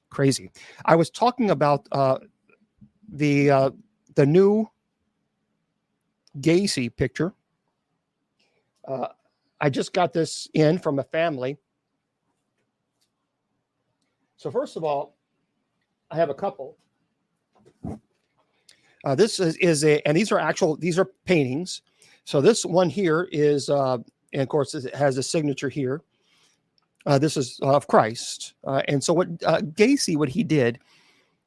crazy. I was talking about the new Gacy picture. I just got this in from a family. So first of all, I have a couple. This is and these are paintings. So this one here is, and of course it has a signature here. This is of Christ. And so what Gacy, what he did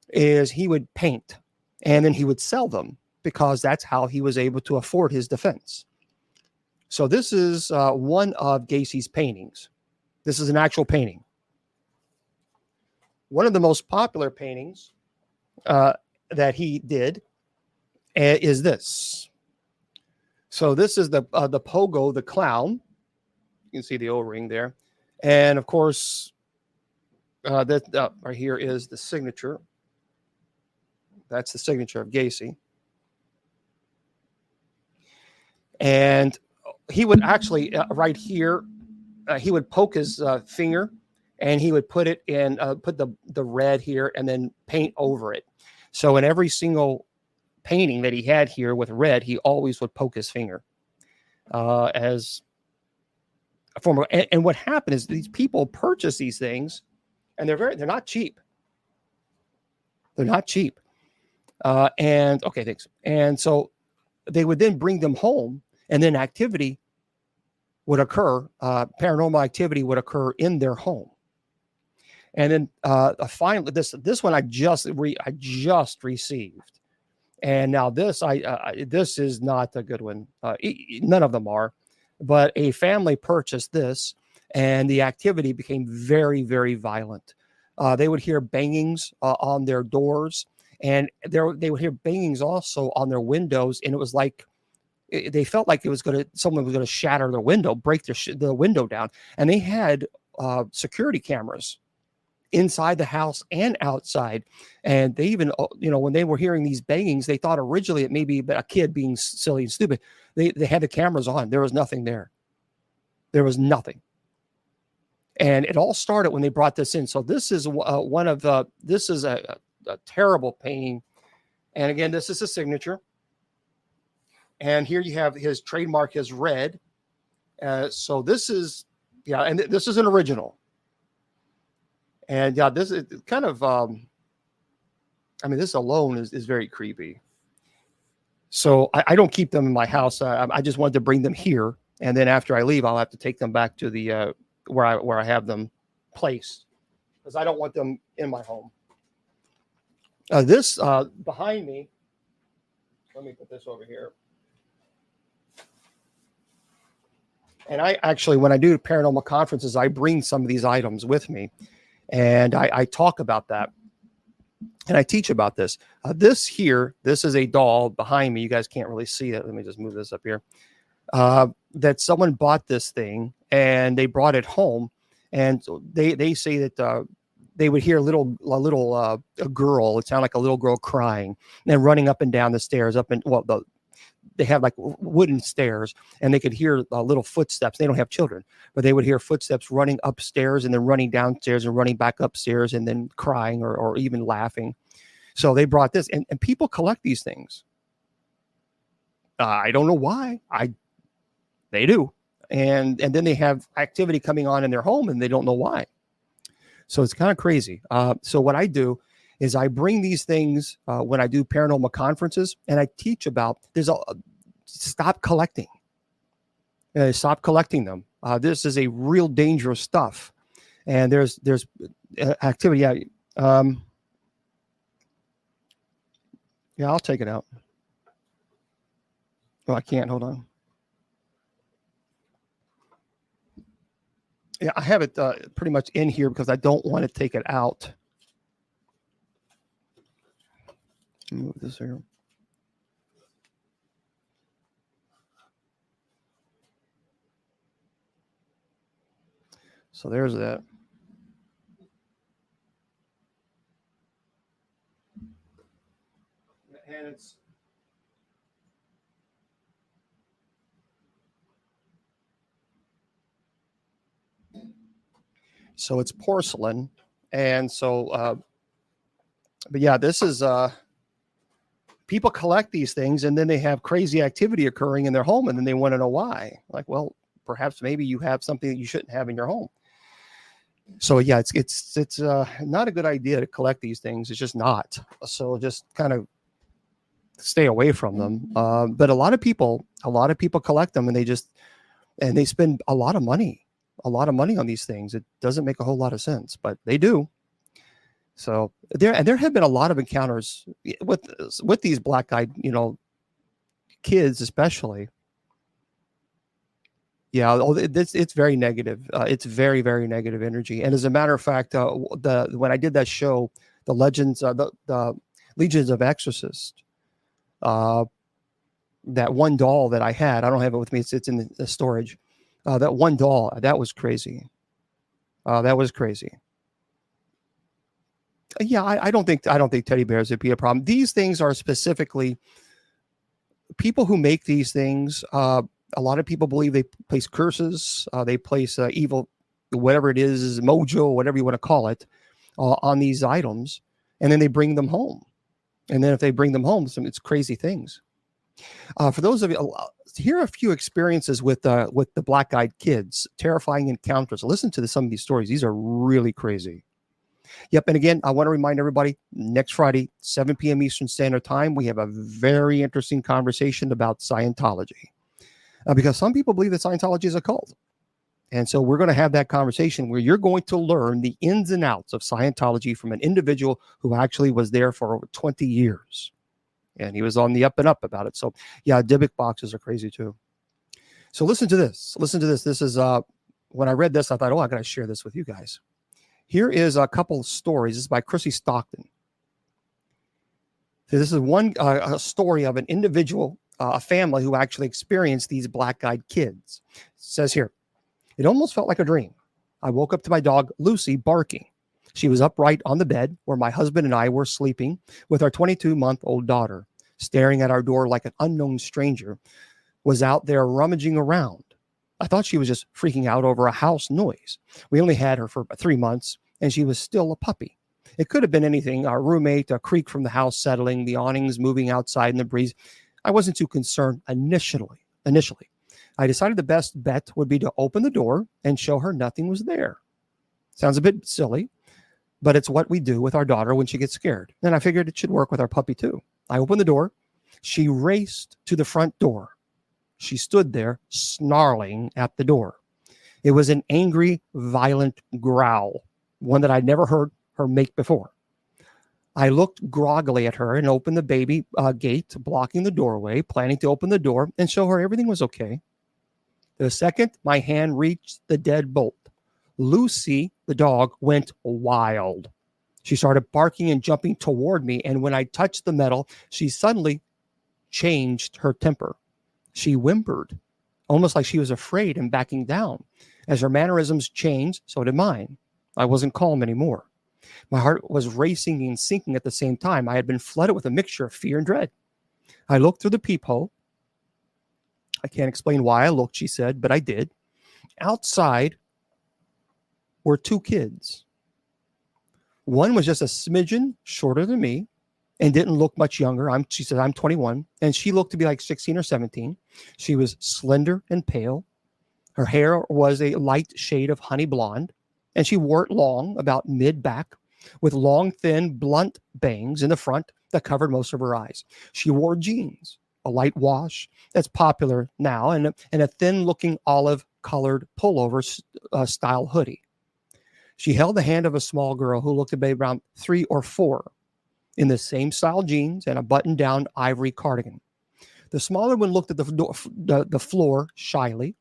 is he would paint and then he would sell them because that's how he was able to afford his defense. So this is one of Gacy's paintings. This is an actual painting. One of the most popular paintings that he did is this. So this is the Pogo, the clown. You can see the O-ring there. And of course, that right here is the signature. That's the signature of Gacy. And he would actually, right here, he would poke his finger and he would put it in, put the red here and then paint over it. So in every single painting that he had here with red, he always would poke his finger as a form of, and what happened is these people purchase these things and they're not cheap. They're not cheap. And okay, thanks. And so they would then bring them home and then activity would occur, paranormal activity would occur in their home. And then finally, this one I just received, and now this this is not a good one. None of them are, but a family purchased this, and the activity became very, very violent. They would hear bangings on their doors, and they would hear bangings also on their windows, and it was like they felt like someone was gonna shatter their window, break the window down, and they had security cameras inside the house and outside. And they even, when they were hearing these bangings, they thought originally it may be a kid being silly and stupid. They had the cameras on. There was nothing there. There was nothing. And it all started when they brought this in. So this is this is a terrible painting. And again, this is a signature. And here you have his trademark, his red. So this is, and this is an original. And this is kind of, this alone is very creepy. So I don't keep them in my house. I just wanted to bring them here, and then after I leave, I'll have to take them back to the where I have them placed, because I don't want them in my home. This behind me. Let me put this over here. And I actually, when I do paranormal conferences, I bring some of these items with me, and I talk about that. And I teach about this. This is a doll behind me. You guys can't really see it. Let me just move this up here. That someone bought this thing and they brought it home, and they say that they would hear a girl. It sounded like a little girl crying and running up and down the stairs. They have like wooden stairs, and they could hear little footsteps. They don't have children, but they would hear footsteps running upstairs and then running downstairs and running back upstairs and then crying or even laughing. So they brought this, and people collect these things. I don't know why. They do. And then they have activity coming on in their home and they don't know why. So it's kind of crazy. So what I do is I bring these things when I do paranormal conferences, and I teach about stop collecting. Stop collecting them. This is a real dangerous stuff, and there's activity. Yeah, I'll take it out. Oh, I can't. Hold on. Yeah, I have it pretty much in here because I don't want to take it out. Move this here. So there's that. And it's so it's porcelain, and so but yeah, this is people collect these things, and then they have crazy activity occurring in their home, and then they want to know why. Like, well, perhaps maybe you have something that you shouldn't have in your home. So yeah, it's not a good idea to collect these things. It's just not. So just kind of stay away from them. But a lot of people collect them, and they spend a lot of money on these things. It doesn't make a whole lot of sense, but they do. So there have been a lot of encounters with these black-eyed, kids, especially. Yeah, it's very negative. It's very, very negative energy. And as a matter of fact, when I did that show, the Legions of Exorcist, that one doll that I had, I don't have it with me. It's in the storage. That one doll, that was crazy. That was crazy. Yeah, I don't think teddy bears would be a problem. These things are specifically people who make these things. A lot of people believe they place curses, they place evil, whatever it is, mojo, whatever you want to call it, on these items, and then they bring them home. And then if they bring them home, it's crazy things. For those of you, here are a few experiences with the black-eyed kids, terrifying encounters. Listen to some of these stories. These are really crazy. Yep. And again, I want to remind everybody, next Friday, 7 p.m. Eastern Standard Time, we have a very interesting conversation about Scientology. Because some people believe that Scientology is a cult. And so we're going to have that conversation where you're going to learn the ins and outs of Scientology from an individual who actually was there for over 20 years. And he was on the up and up about it. So yeah, Dybbuk boxes are crazy too. So listen to this. This is, when I read this, I thought, I got to share this with you guys. Here is a couple of stories. This is by Chrissy Stockton. So this is a story of an individual, a family who actually experienced these black-eyed kids. It says here, it almost felt like a dream. I woke up to my dog, Lucy, barking. She was upright on the bed where my husband and I were sleeping with our 22-month-old daughter, staring at our door like an unknown stranger was out there rummaging around. I thought she was just freaking out over a house noise. We only had her for 3 months, and she was still a puppy. It could have been anything, our roommate, a creak from the house settling, the awnings moving outside in the breeze. I wasn't too concerned initially. I decided the best bet would be to open the door and show her nothing was there. Sounds a bit silly, but it's what we do with our daughter when she gets scared. And I figured it should work with our puppy too. I opened the door. She raced to the front door. She stood there snarling at the door. It was an angry, violent growl, one that I'd never heard her make before. I looked groggily at her and opened the baby gate, blocking the doorway, planning to open the door and show her everything was okay. The second my hand reached the deadbolt, Lucy, the dog, went wild. She started barking and jumping toward me, and when I touched the metal, she suddenly changed her temper. She whimpered, almost like she was afraid and backing down. As her mannerisms changed, so did mine. I wasn't calm anymore. My heart was racing and sinking at the same time. I had been flooded with a mixture of fear and dread. I looked through the peephole. I can't explain why I looked, she said, but I did. Outside were 2 kids. One was just a smidgen shorter than me and didn't look much younger. She said, I'm 21, and she looked to be like 16 or 17. She was slender and pale. Her hair was a light shade of honey blonde, and she wore it long, about mid-back, with long, thin, blunt bangs in the front that covered most of her eyes. She wore jeans, a light wash that's popular now, and a thin-looking olive-colored pullover style hoodie. She held the hand of a small girl who looked to be around 3 or 4, in the same style jeans and a button-down ivory cardigan. The smaller one looked at the floor shyly,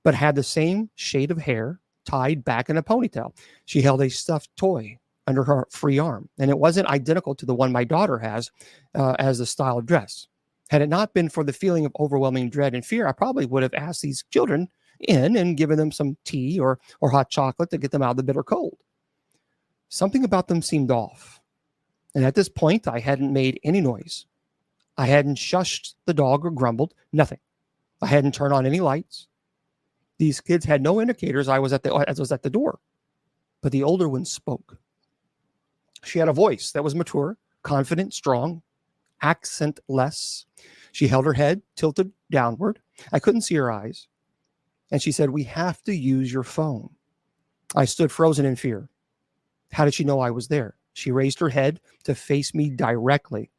but had the same shade of hair tied back in a ponytail. She held a stuffed toy under her free arm, and it wasn't identical to the one my daughter has as the style of dress. Had it not been for the feeling of overwhelming dread and fear, I probably would have asked these children in and given them some tea or hot chocolate to get them out of the bitter cold. Something about them seemed off. And at this point, I hadn't made any noise. I hadn't shushed the dog or grumbled, nothing. I hadn't turned on any lights. These kids had no indicators I was at the door. But the older one spoke. She had a voice that was mature, confident, strong, accentless. She held her head tilted downward. I couldn't see her eyes. And she said, "We have to use your phone." I stood frozen in fear. How did she know I was there? She raised her head to face me directly,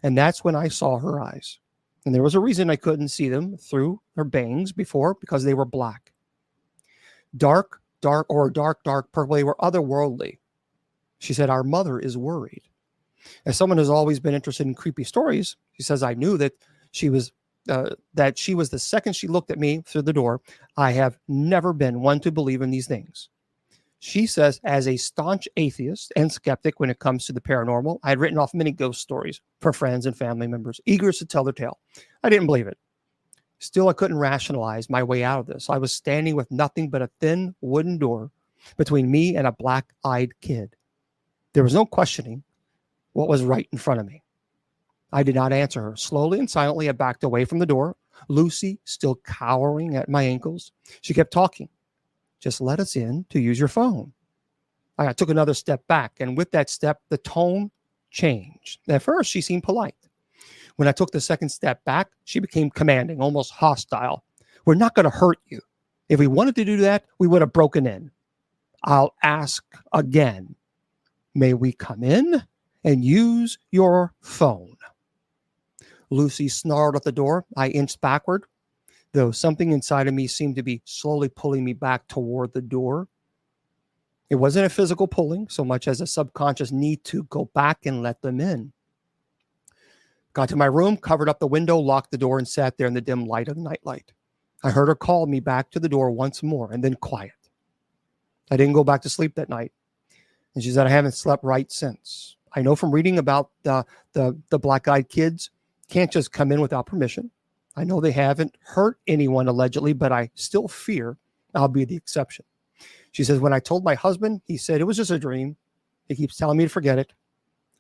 and that's when I saw her eyes. And there was a reason I couldn't see them through her bangs before, because they were black. Dark purple. They were otherworldly. She said, "Our mother is worried." As someone who's always been interested in creepy stories, she says, I knew that she was the second she looked at me through the door. I have never been one to believe in these things. She says, as a staunch atheist and skeptic when it comes to the paranormal, I had written off many ghost stories for friends and family members, eager to tell their tale. I didn't believe it. Still, I couldn't rationalize my way out of this. I was standing with nothing but a thin wooden door between me and a black-eyed kid. There was no questioning what was right in front of me. I did not answer her. Slowly and silently, I backed away from the door, Lucy still cowering at my ankles. She kept talking. "Just let us in to use your phone." I took another step back, and with that step, the tone changed. At first, she seemed polite. When I took the second step back, she became commanding, almost hostile. "We're not going to hurt you. If we wanted to do that, we would have broken in. I'll ask again. May we come in and use your phone?" Lucy snarled at the door. I inched backward, though something inside of me seemed to be slowly pulling me back toward the door. It wasn't a physical pulling so much as a subconscious need to go back and let them in. Got to my room, covered up the window, locked the door, and sat there in the dim light of the nightlight. I heard her call me back to the door once more, and then quiet. I didn't go back to sleep that night. And she said, "I haven't slept right since. I know from reading about the black-eyed kids, can't just come in without permission. I know they haven't hurt anyone allegedly, but I still fear I'll be the exception." She says, "When I told my husband, he said it was just a dream. He keeps telling me to forget it.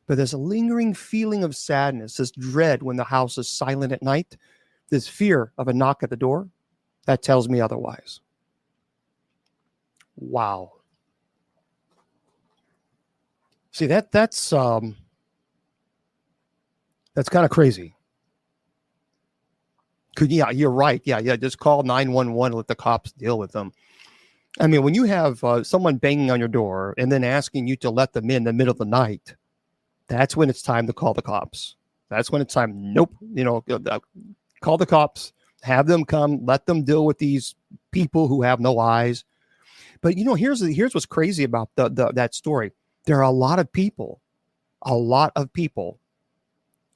But there's a lingering feeling of sadness, this dread when the house is silent at night, this fear of a knock at the door. that tells me otherwise. Wow. See, that's kind of crazy. Yeah, you're right. Yeah. Just call 911 and let the cops deal with them. I mean, when you have someone banging on your door and then asking you to let them in the middle of the night, that's when it's time to call the cops. That's when it's time. Nope. Call the cops, have them come, let them deal with these people who have no eyes. But here's what's crazy about that story. There are a lot of people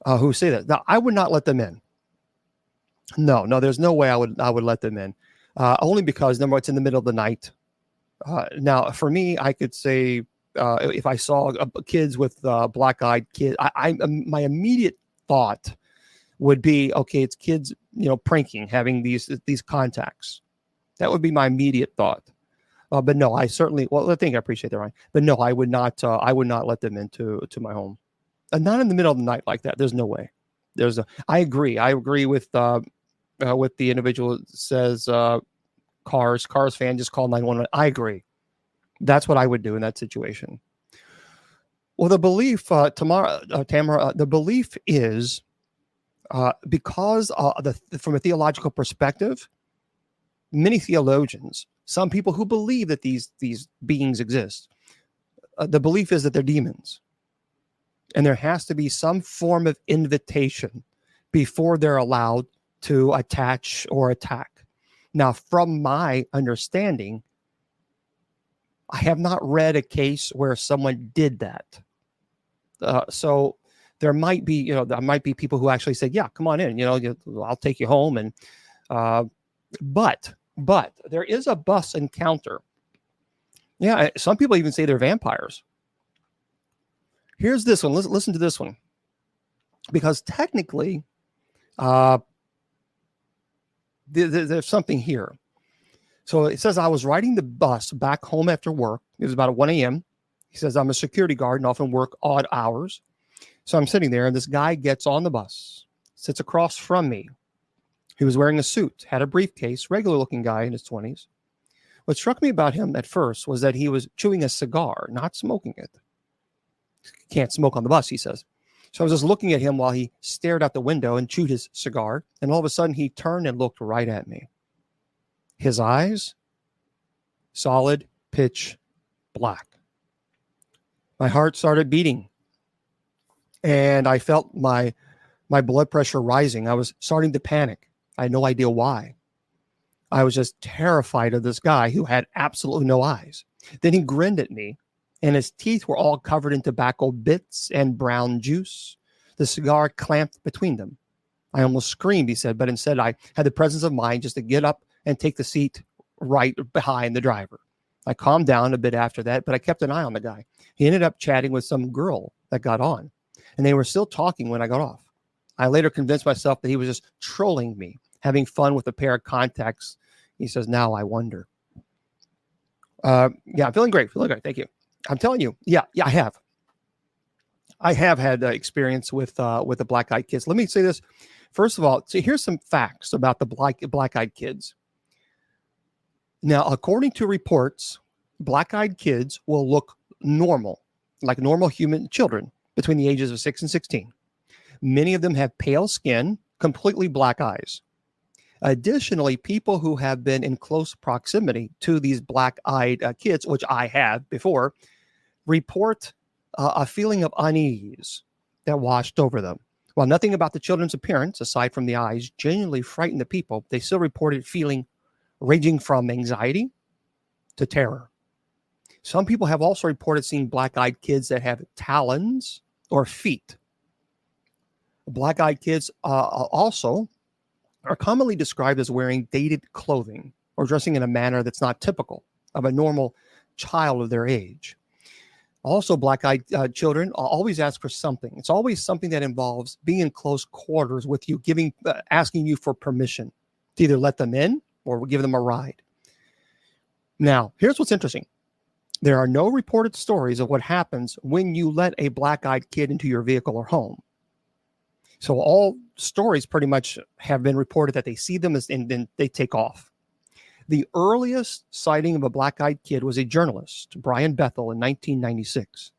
who say that. Now, I would not let them in. No, there's no way I would let them in. Only because number one, it's in the middle of the night. Now, for me, I could say if I saw kids with black-eyed kids, my immediate thought would be, okay, it's kids, pranking, having these contacts. That would be my immediate thought. But no, I certainly. Well, I think I appreciate that, Ryan. But no, I would not. I would not let them into my home, and not in the middle of the night like that. There's no way. I agree. I agree with the individual that says Cars fan, just call 911. I agree. That's what I would do in that situation. Well, the belief, Tamara, the belief is because from a theological perspective, many theologians, some people who believe that these beings exist, the belief is that they're demons. And there has to be some form of invitation before they're allowed to attach or attack. Now, from my understanding, I have not read a case where someone did that. So there might be, people who actually say, yeah, come on in, I'll take you home. And, but there is a bus encounter. Yeah. Some people even say they're vampires. Here's this one. Listen to this one, because technically, there's something here. So it says, I was riding the bus back home after work. It was about 1 a.m. He says, I'm a security guard and often work odd hours. So I'm sitting there and this guy gets on the bus, sits across from me. He was wearing a suit, had a briefcase, regular looking guy in his 20s. What struck me about him at first was that he was chewing a cigar, not smoking it. Can't smoke on the bus, he says. So I was just looking at him while he stared out the window and chewed his cigar. And all of a sudden he turned and looked right at me. His eyes, solid, pitch black. My heart started beating. And I felt my blood pressure rising. I was starting to panic. I had no idea why. I was just terrified of this guy who had absolutely no eyes. Then he grinned at me, and his teeth were all covered in tobacco bits and brown juice. The cigar clamped between them. I almost screamed, he said, but instead I had the presence of mind just to get up and take the seat right behind the driver. I calmed down a bit after that, but I kept an eye on the guy. He ended up chatting with some girl that got on, and they were still talking when I got off. I later convinced myself that he was just trolling me, having fun with a pair of contacts. He says, now I wonder. Yeah, I'm feeling great. Thank you. I'm telling you. Yeah, I have. I have had experience with the black-eyed kids. Let me say this. First of all, so here's some facts about the black-eyed kids. Now, according to reports, black-eyed kids will look normal, like normal human children between the ages of 6 and 16. Many of them have pale skin, completely black eyes. Additionally, people who have been in close proximity to these black-eyed kids, which I have before, report a feeling of unease that washed over them. While nothing about the children's appearance, aside from the eyes, genuinely frightened the people, they still reported feeling ranging from anxiety to terror. Some people have also reported seeing black-eyed kids that have talons or feet. Black-eyed kids also are commonly described as wearing dated clothing or dressing in a manner that's not typical of a normal child of their age. Also, black-eyed children always ask for something. It's always something that involves being in close quarters with you, asking you for permission to either let them in or give them a ride. Now, here's what's interesting. There are no reported stories of what happens when you let a black-eyed kid into your vehicle or home. So all stories pretty much have been reported that they see them and then they take off. The earliest sighting of a black-eyed kid was a journalist, Brian Bethel, in 1996.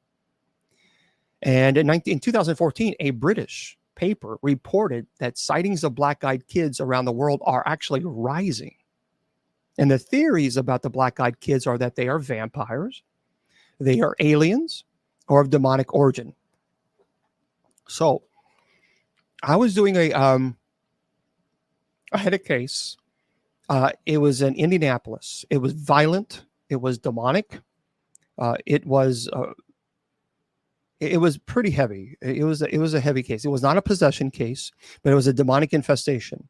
And in 2014, a British paper reported that sightings of black-eyed kids around the world are actually rising. And the theories about the black-eyed kids are that they are vampires, they are aliens, or of demonic origin. So I was doing I had a case. It was in Indianapolis. It was violent. It was demonic. It was pretty heavy. It was a heavy case. It was not a possession case, but it was a demonic infestation.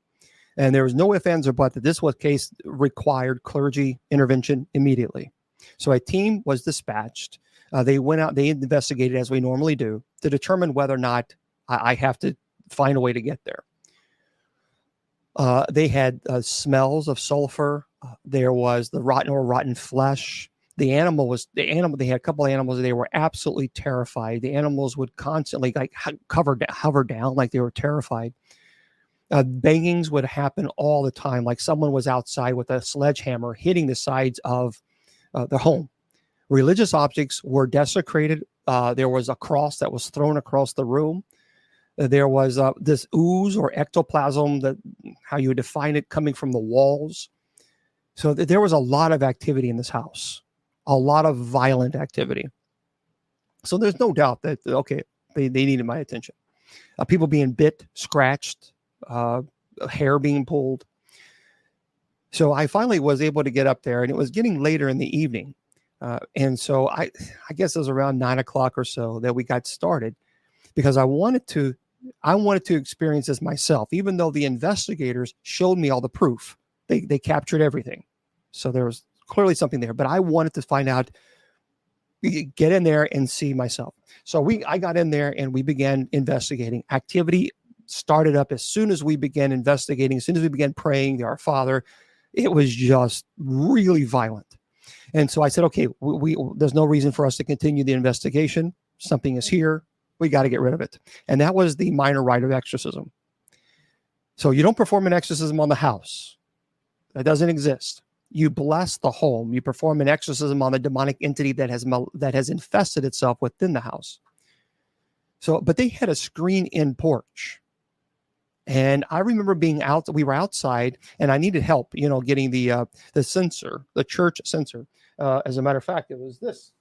And there was no ifs, ands, or buts that this case required clergy intervention immediately. So a team was dispatched. They went out, they investigated as we normally do to determine whether or not I have to find a way to get there. They had smells of sulfur. There was the rotten flesh. They had a couple of animals. They were absolutely terrified. The animals would constantly hover down like they were terrified. Bangings would happen all the time, like someone was outside with a sledgehammer hitting the sides of the home. Religious objects were desecrated. There was a cross that was thrown across the room. There was this ooze or ectoplasm, that how you would define it, coming from the walls. So there was a lot of activity in this house, a lot of violent activity. So there's no doubt that, okay, they needed my attention. People being bit, scratched, hair being pulled. So I finally was able to get up there, and it was getting later in the evening. And so I guess it was around 9 o'clock or so that we got started, because I wanted to experience this myself, even though the investigators showed me all the proof. They captured everything. So there was clearly something there, but I wanted to find out, get in there and see myself. So I got in there and we began investigating. Activity started up as soon as we began investigating, as soon as we began praying to our Father. It was just really violent. And so I said, okay, there's no reason for us to continue the investigation. Something is here. We got to get rid of it. And that was the minor rite of exorcism. So you don't perform an exorcism on the house. That doesn't exist. You bless the home. You perform an exorcism on the demonic entity that has infested itself within the house. So, but they had a screen-in porch. And I remember we were outside, and I needed help, getting the censer, the church censer. As a matter of fact, it was this.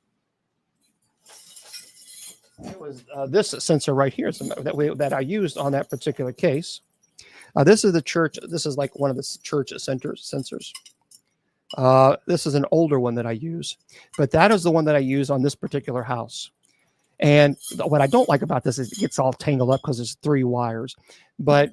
It was this censer right here that I used on that particular case. This is the church. This is like one of the church censers. This is an older one that I use, but that is the one that I use on this particular house. And what I don't like about this is it gets all tangled up because there's 3 wires. But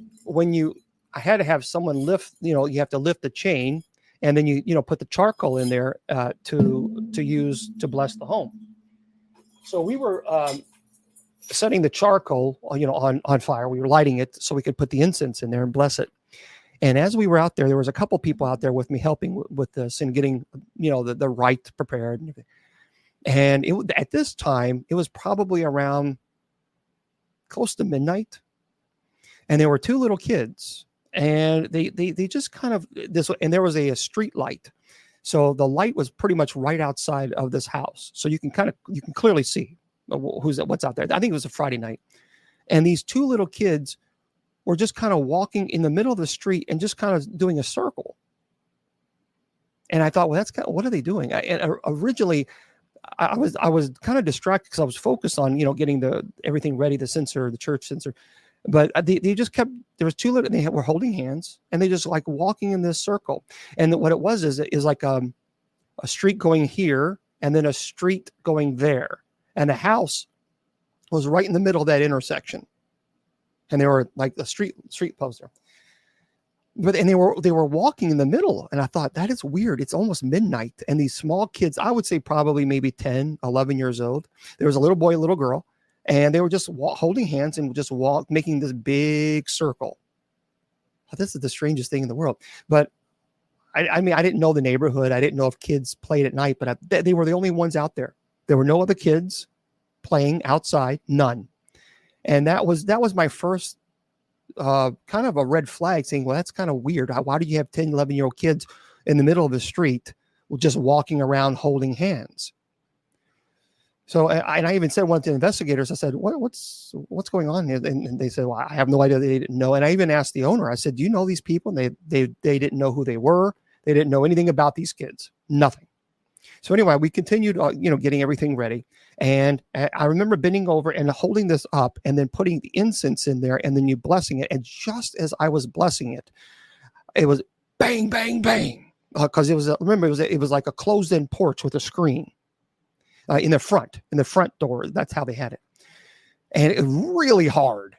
I had to have someone lift, you have to lift the chain, and then you put the charcoal in there to use to bless the home. So we were setting the charcoal, on fire. We were lighting it so we could put the incense in there and bless it. And as we were out there was a couple people out there with me helping with this and getting, the rite prepared and everything. And at this time, it was probably around close to midnight. And there were 2 little kids, and they just kind of and there was a street light. So the light was pretty much right outside of this house. So you can clearly see what's out there. I think it was a Friday night. And these 2 little kids were just kind of walking in the middle of the street and just kind of doing a circle. And I thought, well, what are they doing? Originally, I was kind of distracted because I was focused on, getting everything ready, the censer, the church censer. But they just kept, there was 2 little, they were holding hands, and they just like walking in this circle. And what it was is like a street going here and then a street going there. And the house was right in the middle of that intersection. And they were like the street poster. And they were walking in the middle. And I thought, that is weird. It's almost midnight. And these small kids, I would say probably maybe 10, 11 years old. There was a little boy, a little girl. And they were just holding hands and just making this big circle. Oh, this is the strangest thing in the world. But I mean, I didn't know the neighborhood. I didn't know if kids played at night, but they were the only ones out there. There were no other kids playing outside, none. And that was my first kind of a red flag, saying, well, that's kind of weird. Why do you have 10, 11-year-old kids, in the middle of the street, just walking around holding hands. So, and I even said one to the investigators, I said, what's going on here? And they said, well, I have no idea. They didn't know. And I even asked the owner, I said, do you know these people? And they didn't know who they were. They didn't know anything about these kids, nothing. So anyway, we continued, getting everything ready. And I remember bending over and holding this up and then putting the incense in there and then you blessing it. And just as I was blessing it, it was bang, bang, bang. Because it was like a closed-in porch with a screen in the front door. That's how they had it. And it was really hard.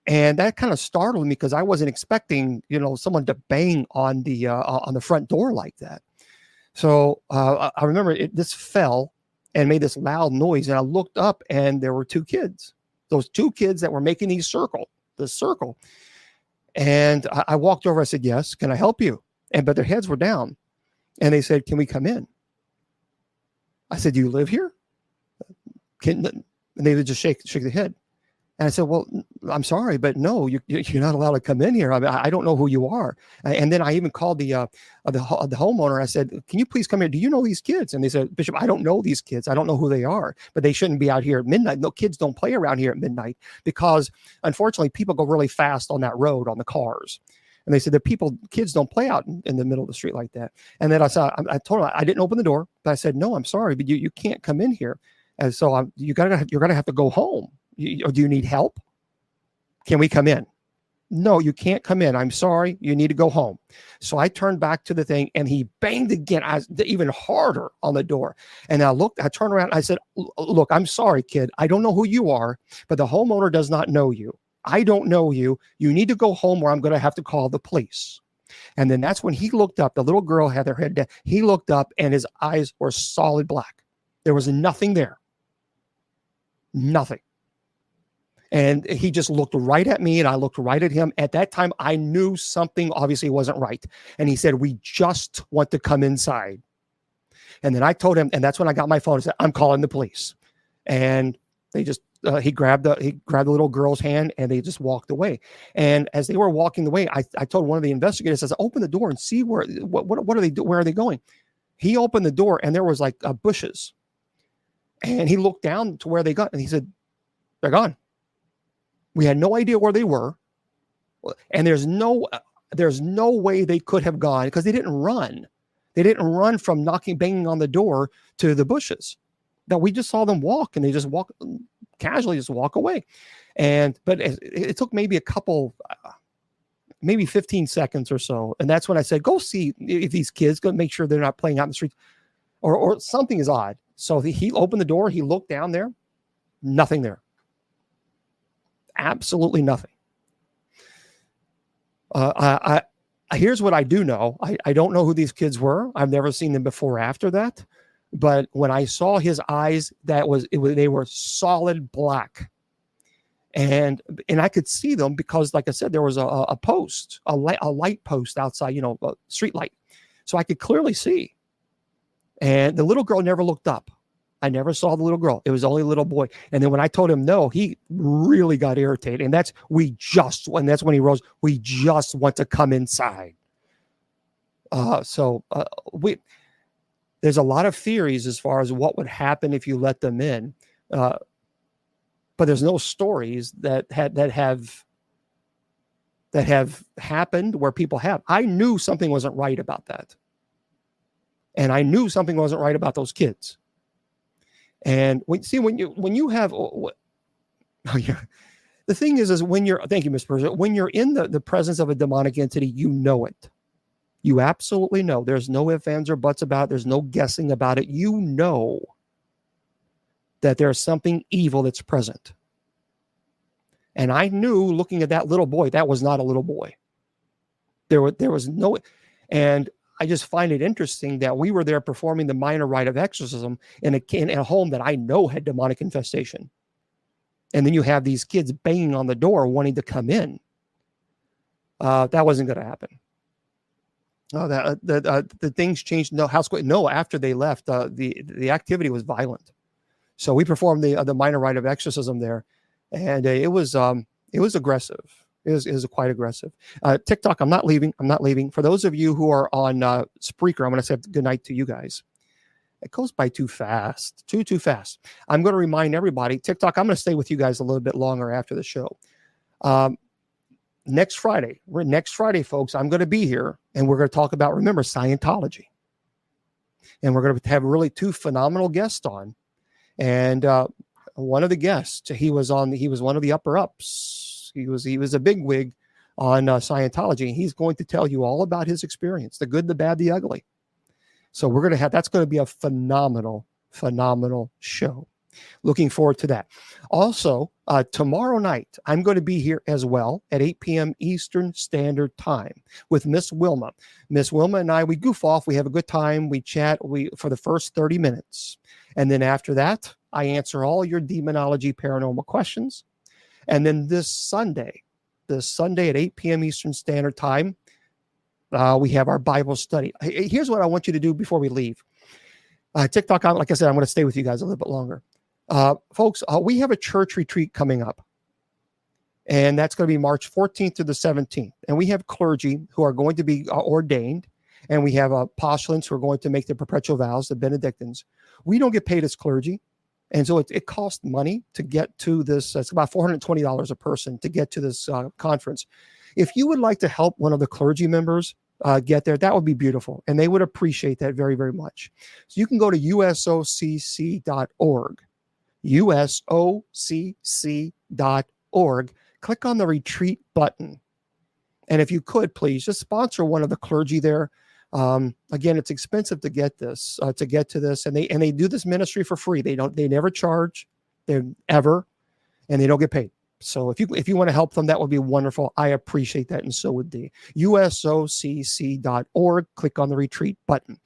And that kind of startled me because I wasn't expecting, someone to bang on the front door like that. So I remember this fell and made this loud noise. And I looked up and there were two kids, those two kids that were making the circle. And I walked over. I said, yes, can I help you? But their heads were down. And they said, can we come in? I said, do you live here? And they would just shake their head. And I said, well, I'm sorry, but no, you're not allowed to come in here. I mean, I don't know who you are. And then I even called the homeowner. I said, can you please come here? Do you know these kids? And they said, Bishop, I don't know these kids. I don't know who they are, but they shouldn't be out here at midnight. No, kids don't play around here at midnight because unfortunately people go really fast on that road on the cars. And they said kids don't play out in the middle of the street like that. And then I told them I didn't open the door, but I said, no, I'm sorry, but you can't come in here. And so you're going to have to go home. Do you need help? Can we come in? No, you can't come in. I'm sorry. You need to go home. So I turned back to the thing and he banged again, even harder on the door. And I turned around and I said, look, I'm sorry, kid. I don't know who you are, but the homeowner does not know you. I don't know you. You need to go home or I'm going to have to call the police. And then that's when he looked up. The little girl had her head down. He looked up and his eyes were solid black. There was nothing there. Nothing. And he just looked right at me and I looked right at him. At that time, I knew something obviously wasn't right. And he said, we just want to come inside. And then I told him, and that's when I got my phone and said, I'm calling the police. And they just, he grabbed the little girl's hand and they just walked away. And as they were walking away, I told one of the investigators, I said, open the door and see what are they doing? Where are they going? He opened the door and there was like bushes. And he looked down to where they got and he said, they're gone. We had no idea where they were. And there's no way they could have gone because they didn't run. They didn't run from banging on the door to the bushes. That we just saw them walk and they just casually walk away. But it took maybe maybe 15 seconds or so. And that's when I said, go see if these kids, go make sure they're not playing out in the street or something is odd. So he opened the door. He looked down there, nothing there. Absolutely nothing. Here's what I do know. I don't know who these kids were. I've never seen them before or after that. But when I saw his eyes, they were solid black. And I could see them because, like I said, there was a post, a light post outside, a street light. So I could clearly see. And the little girl never looked up. I never saw the little girl. It was only a little boy. And then when I told him no, he really got irritated. And that's when he rose, we just want to come inside. There's a lot of theories as far as what would happen if you let them in. But there's no stories that have happened where people have. I knew something wasn't right about that. And I knew something wasn't right about those kids. And when you have, the thing is when you're, thank you, Ms. Persia, when you're in the presence of a demonic entity, you know it. You absolutely know. There's no ifs, ands, or buts about it. There's no guessing about it. You know that there's something evil that's present. And I knew looking at that little boy, that was not a little boy. There was no, and I just find it interesting that we were there performing the minor rite of exorcism in a home that I know had demonic infestation. And then you have these kids banging on the door wanting to come in. That wasn't going to happen. The things changed. No, after they left, the activity was violent. So we performed the minor rite of exorcism there, and it was aggressive. is quite aggressive. TikTok, I'm not leaving. For those of you who are on Spreaker, I'm going to say good night to you guys. It goes by too fast, too fast. I'm going to remind everybody, TikTok, I'm going to stay with you guys a little bit longer after the show. Next Friday, folks, I'm going to be here, and we're going to talk about, remember, Scientology. And we're going to have really two phenomenal guests on. And one of the guests, he was one of the upper ups. He was a bigwig on Scientology, and he's going to tell you all about his experience, the good, the bad, the ugly. So that's going to be a phenomenal show. Looking forward to that. Also, tomorrow night, I'm going to be here as well at 8 p.m. Eastern Standard Time with Miss Wilma. Miss Wilma and I, we goof off. We have a good time. We chat for the first 30 minutes. And then after that, I answer all your demonology paranormal questions. And then this Sunday at 8 p.m. Eastern Standard Time, we have our Bible study. Here's what I want you to do before we leave. TikTok, like I said, I'm going to stay with you guys a little bit longer. Folks, we have a church retreat coming up. And that's going to be March 14th to the 17th. And we have clergy who are going to be ordained. And we have postulants who are going to make the perpetual vows, the Benedictines. We don't get paid as clergy. And so it costs money to get to this. It's about $420 a person to get to this conference. If you would like to help one of the clergy members get there, that would be beautiful. And they would appreciate that very, very much. So you can go to usocc.org, usocc.org, click on the retreat button. And if you could, please just sponsor one of the clergy there. Again, it's expensive to get to this, and they do this ministry for free. They never charge, and they don't get paid. So if you want to help them, that would be wonderful. I appreciate that, and so would they. usocc.org. Click on the retreat button.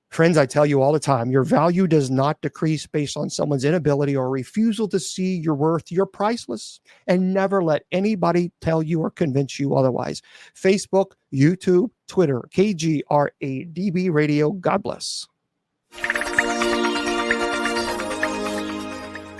Friends, I tell you all the time, your value does not decrease based on someone's inability or refusal to see your worth. You're priceless, and never let anybody tell you or convince you otherwise. Facebook, YouTube, Twitter, KGRADB Radio. God bless.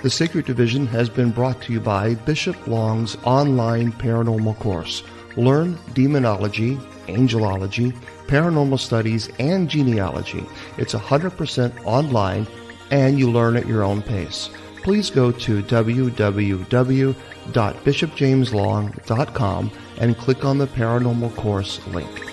The Sacred Division has been brought to you by Bishop Long's online paranormal course. Learn demonology, angelology, paranormal studies, and genealogy. It's 100% online, and you learn at your own pace. Please go to www.bishopjameslong.com and click on the paranormal course link.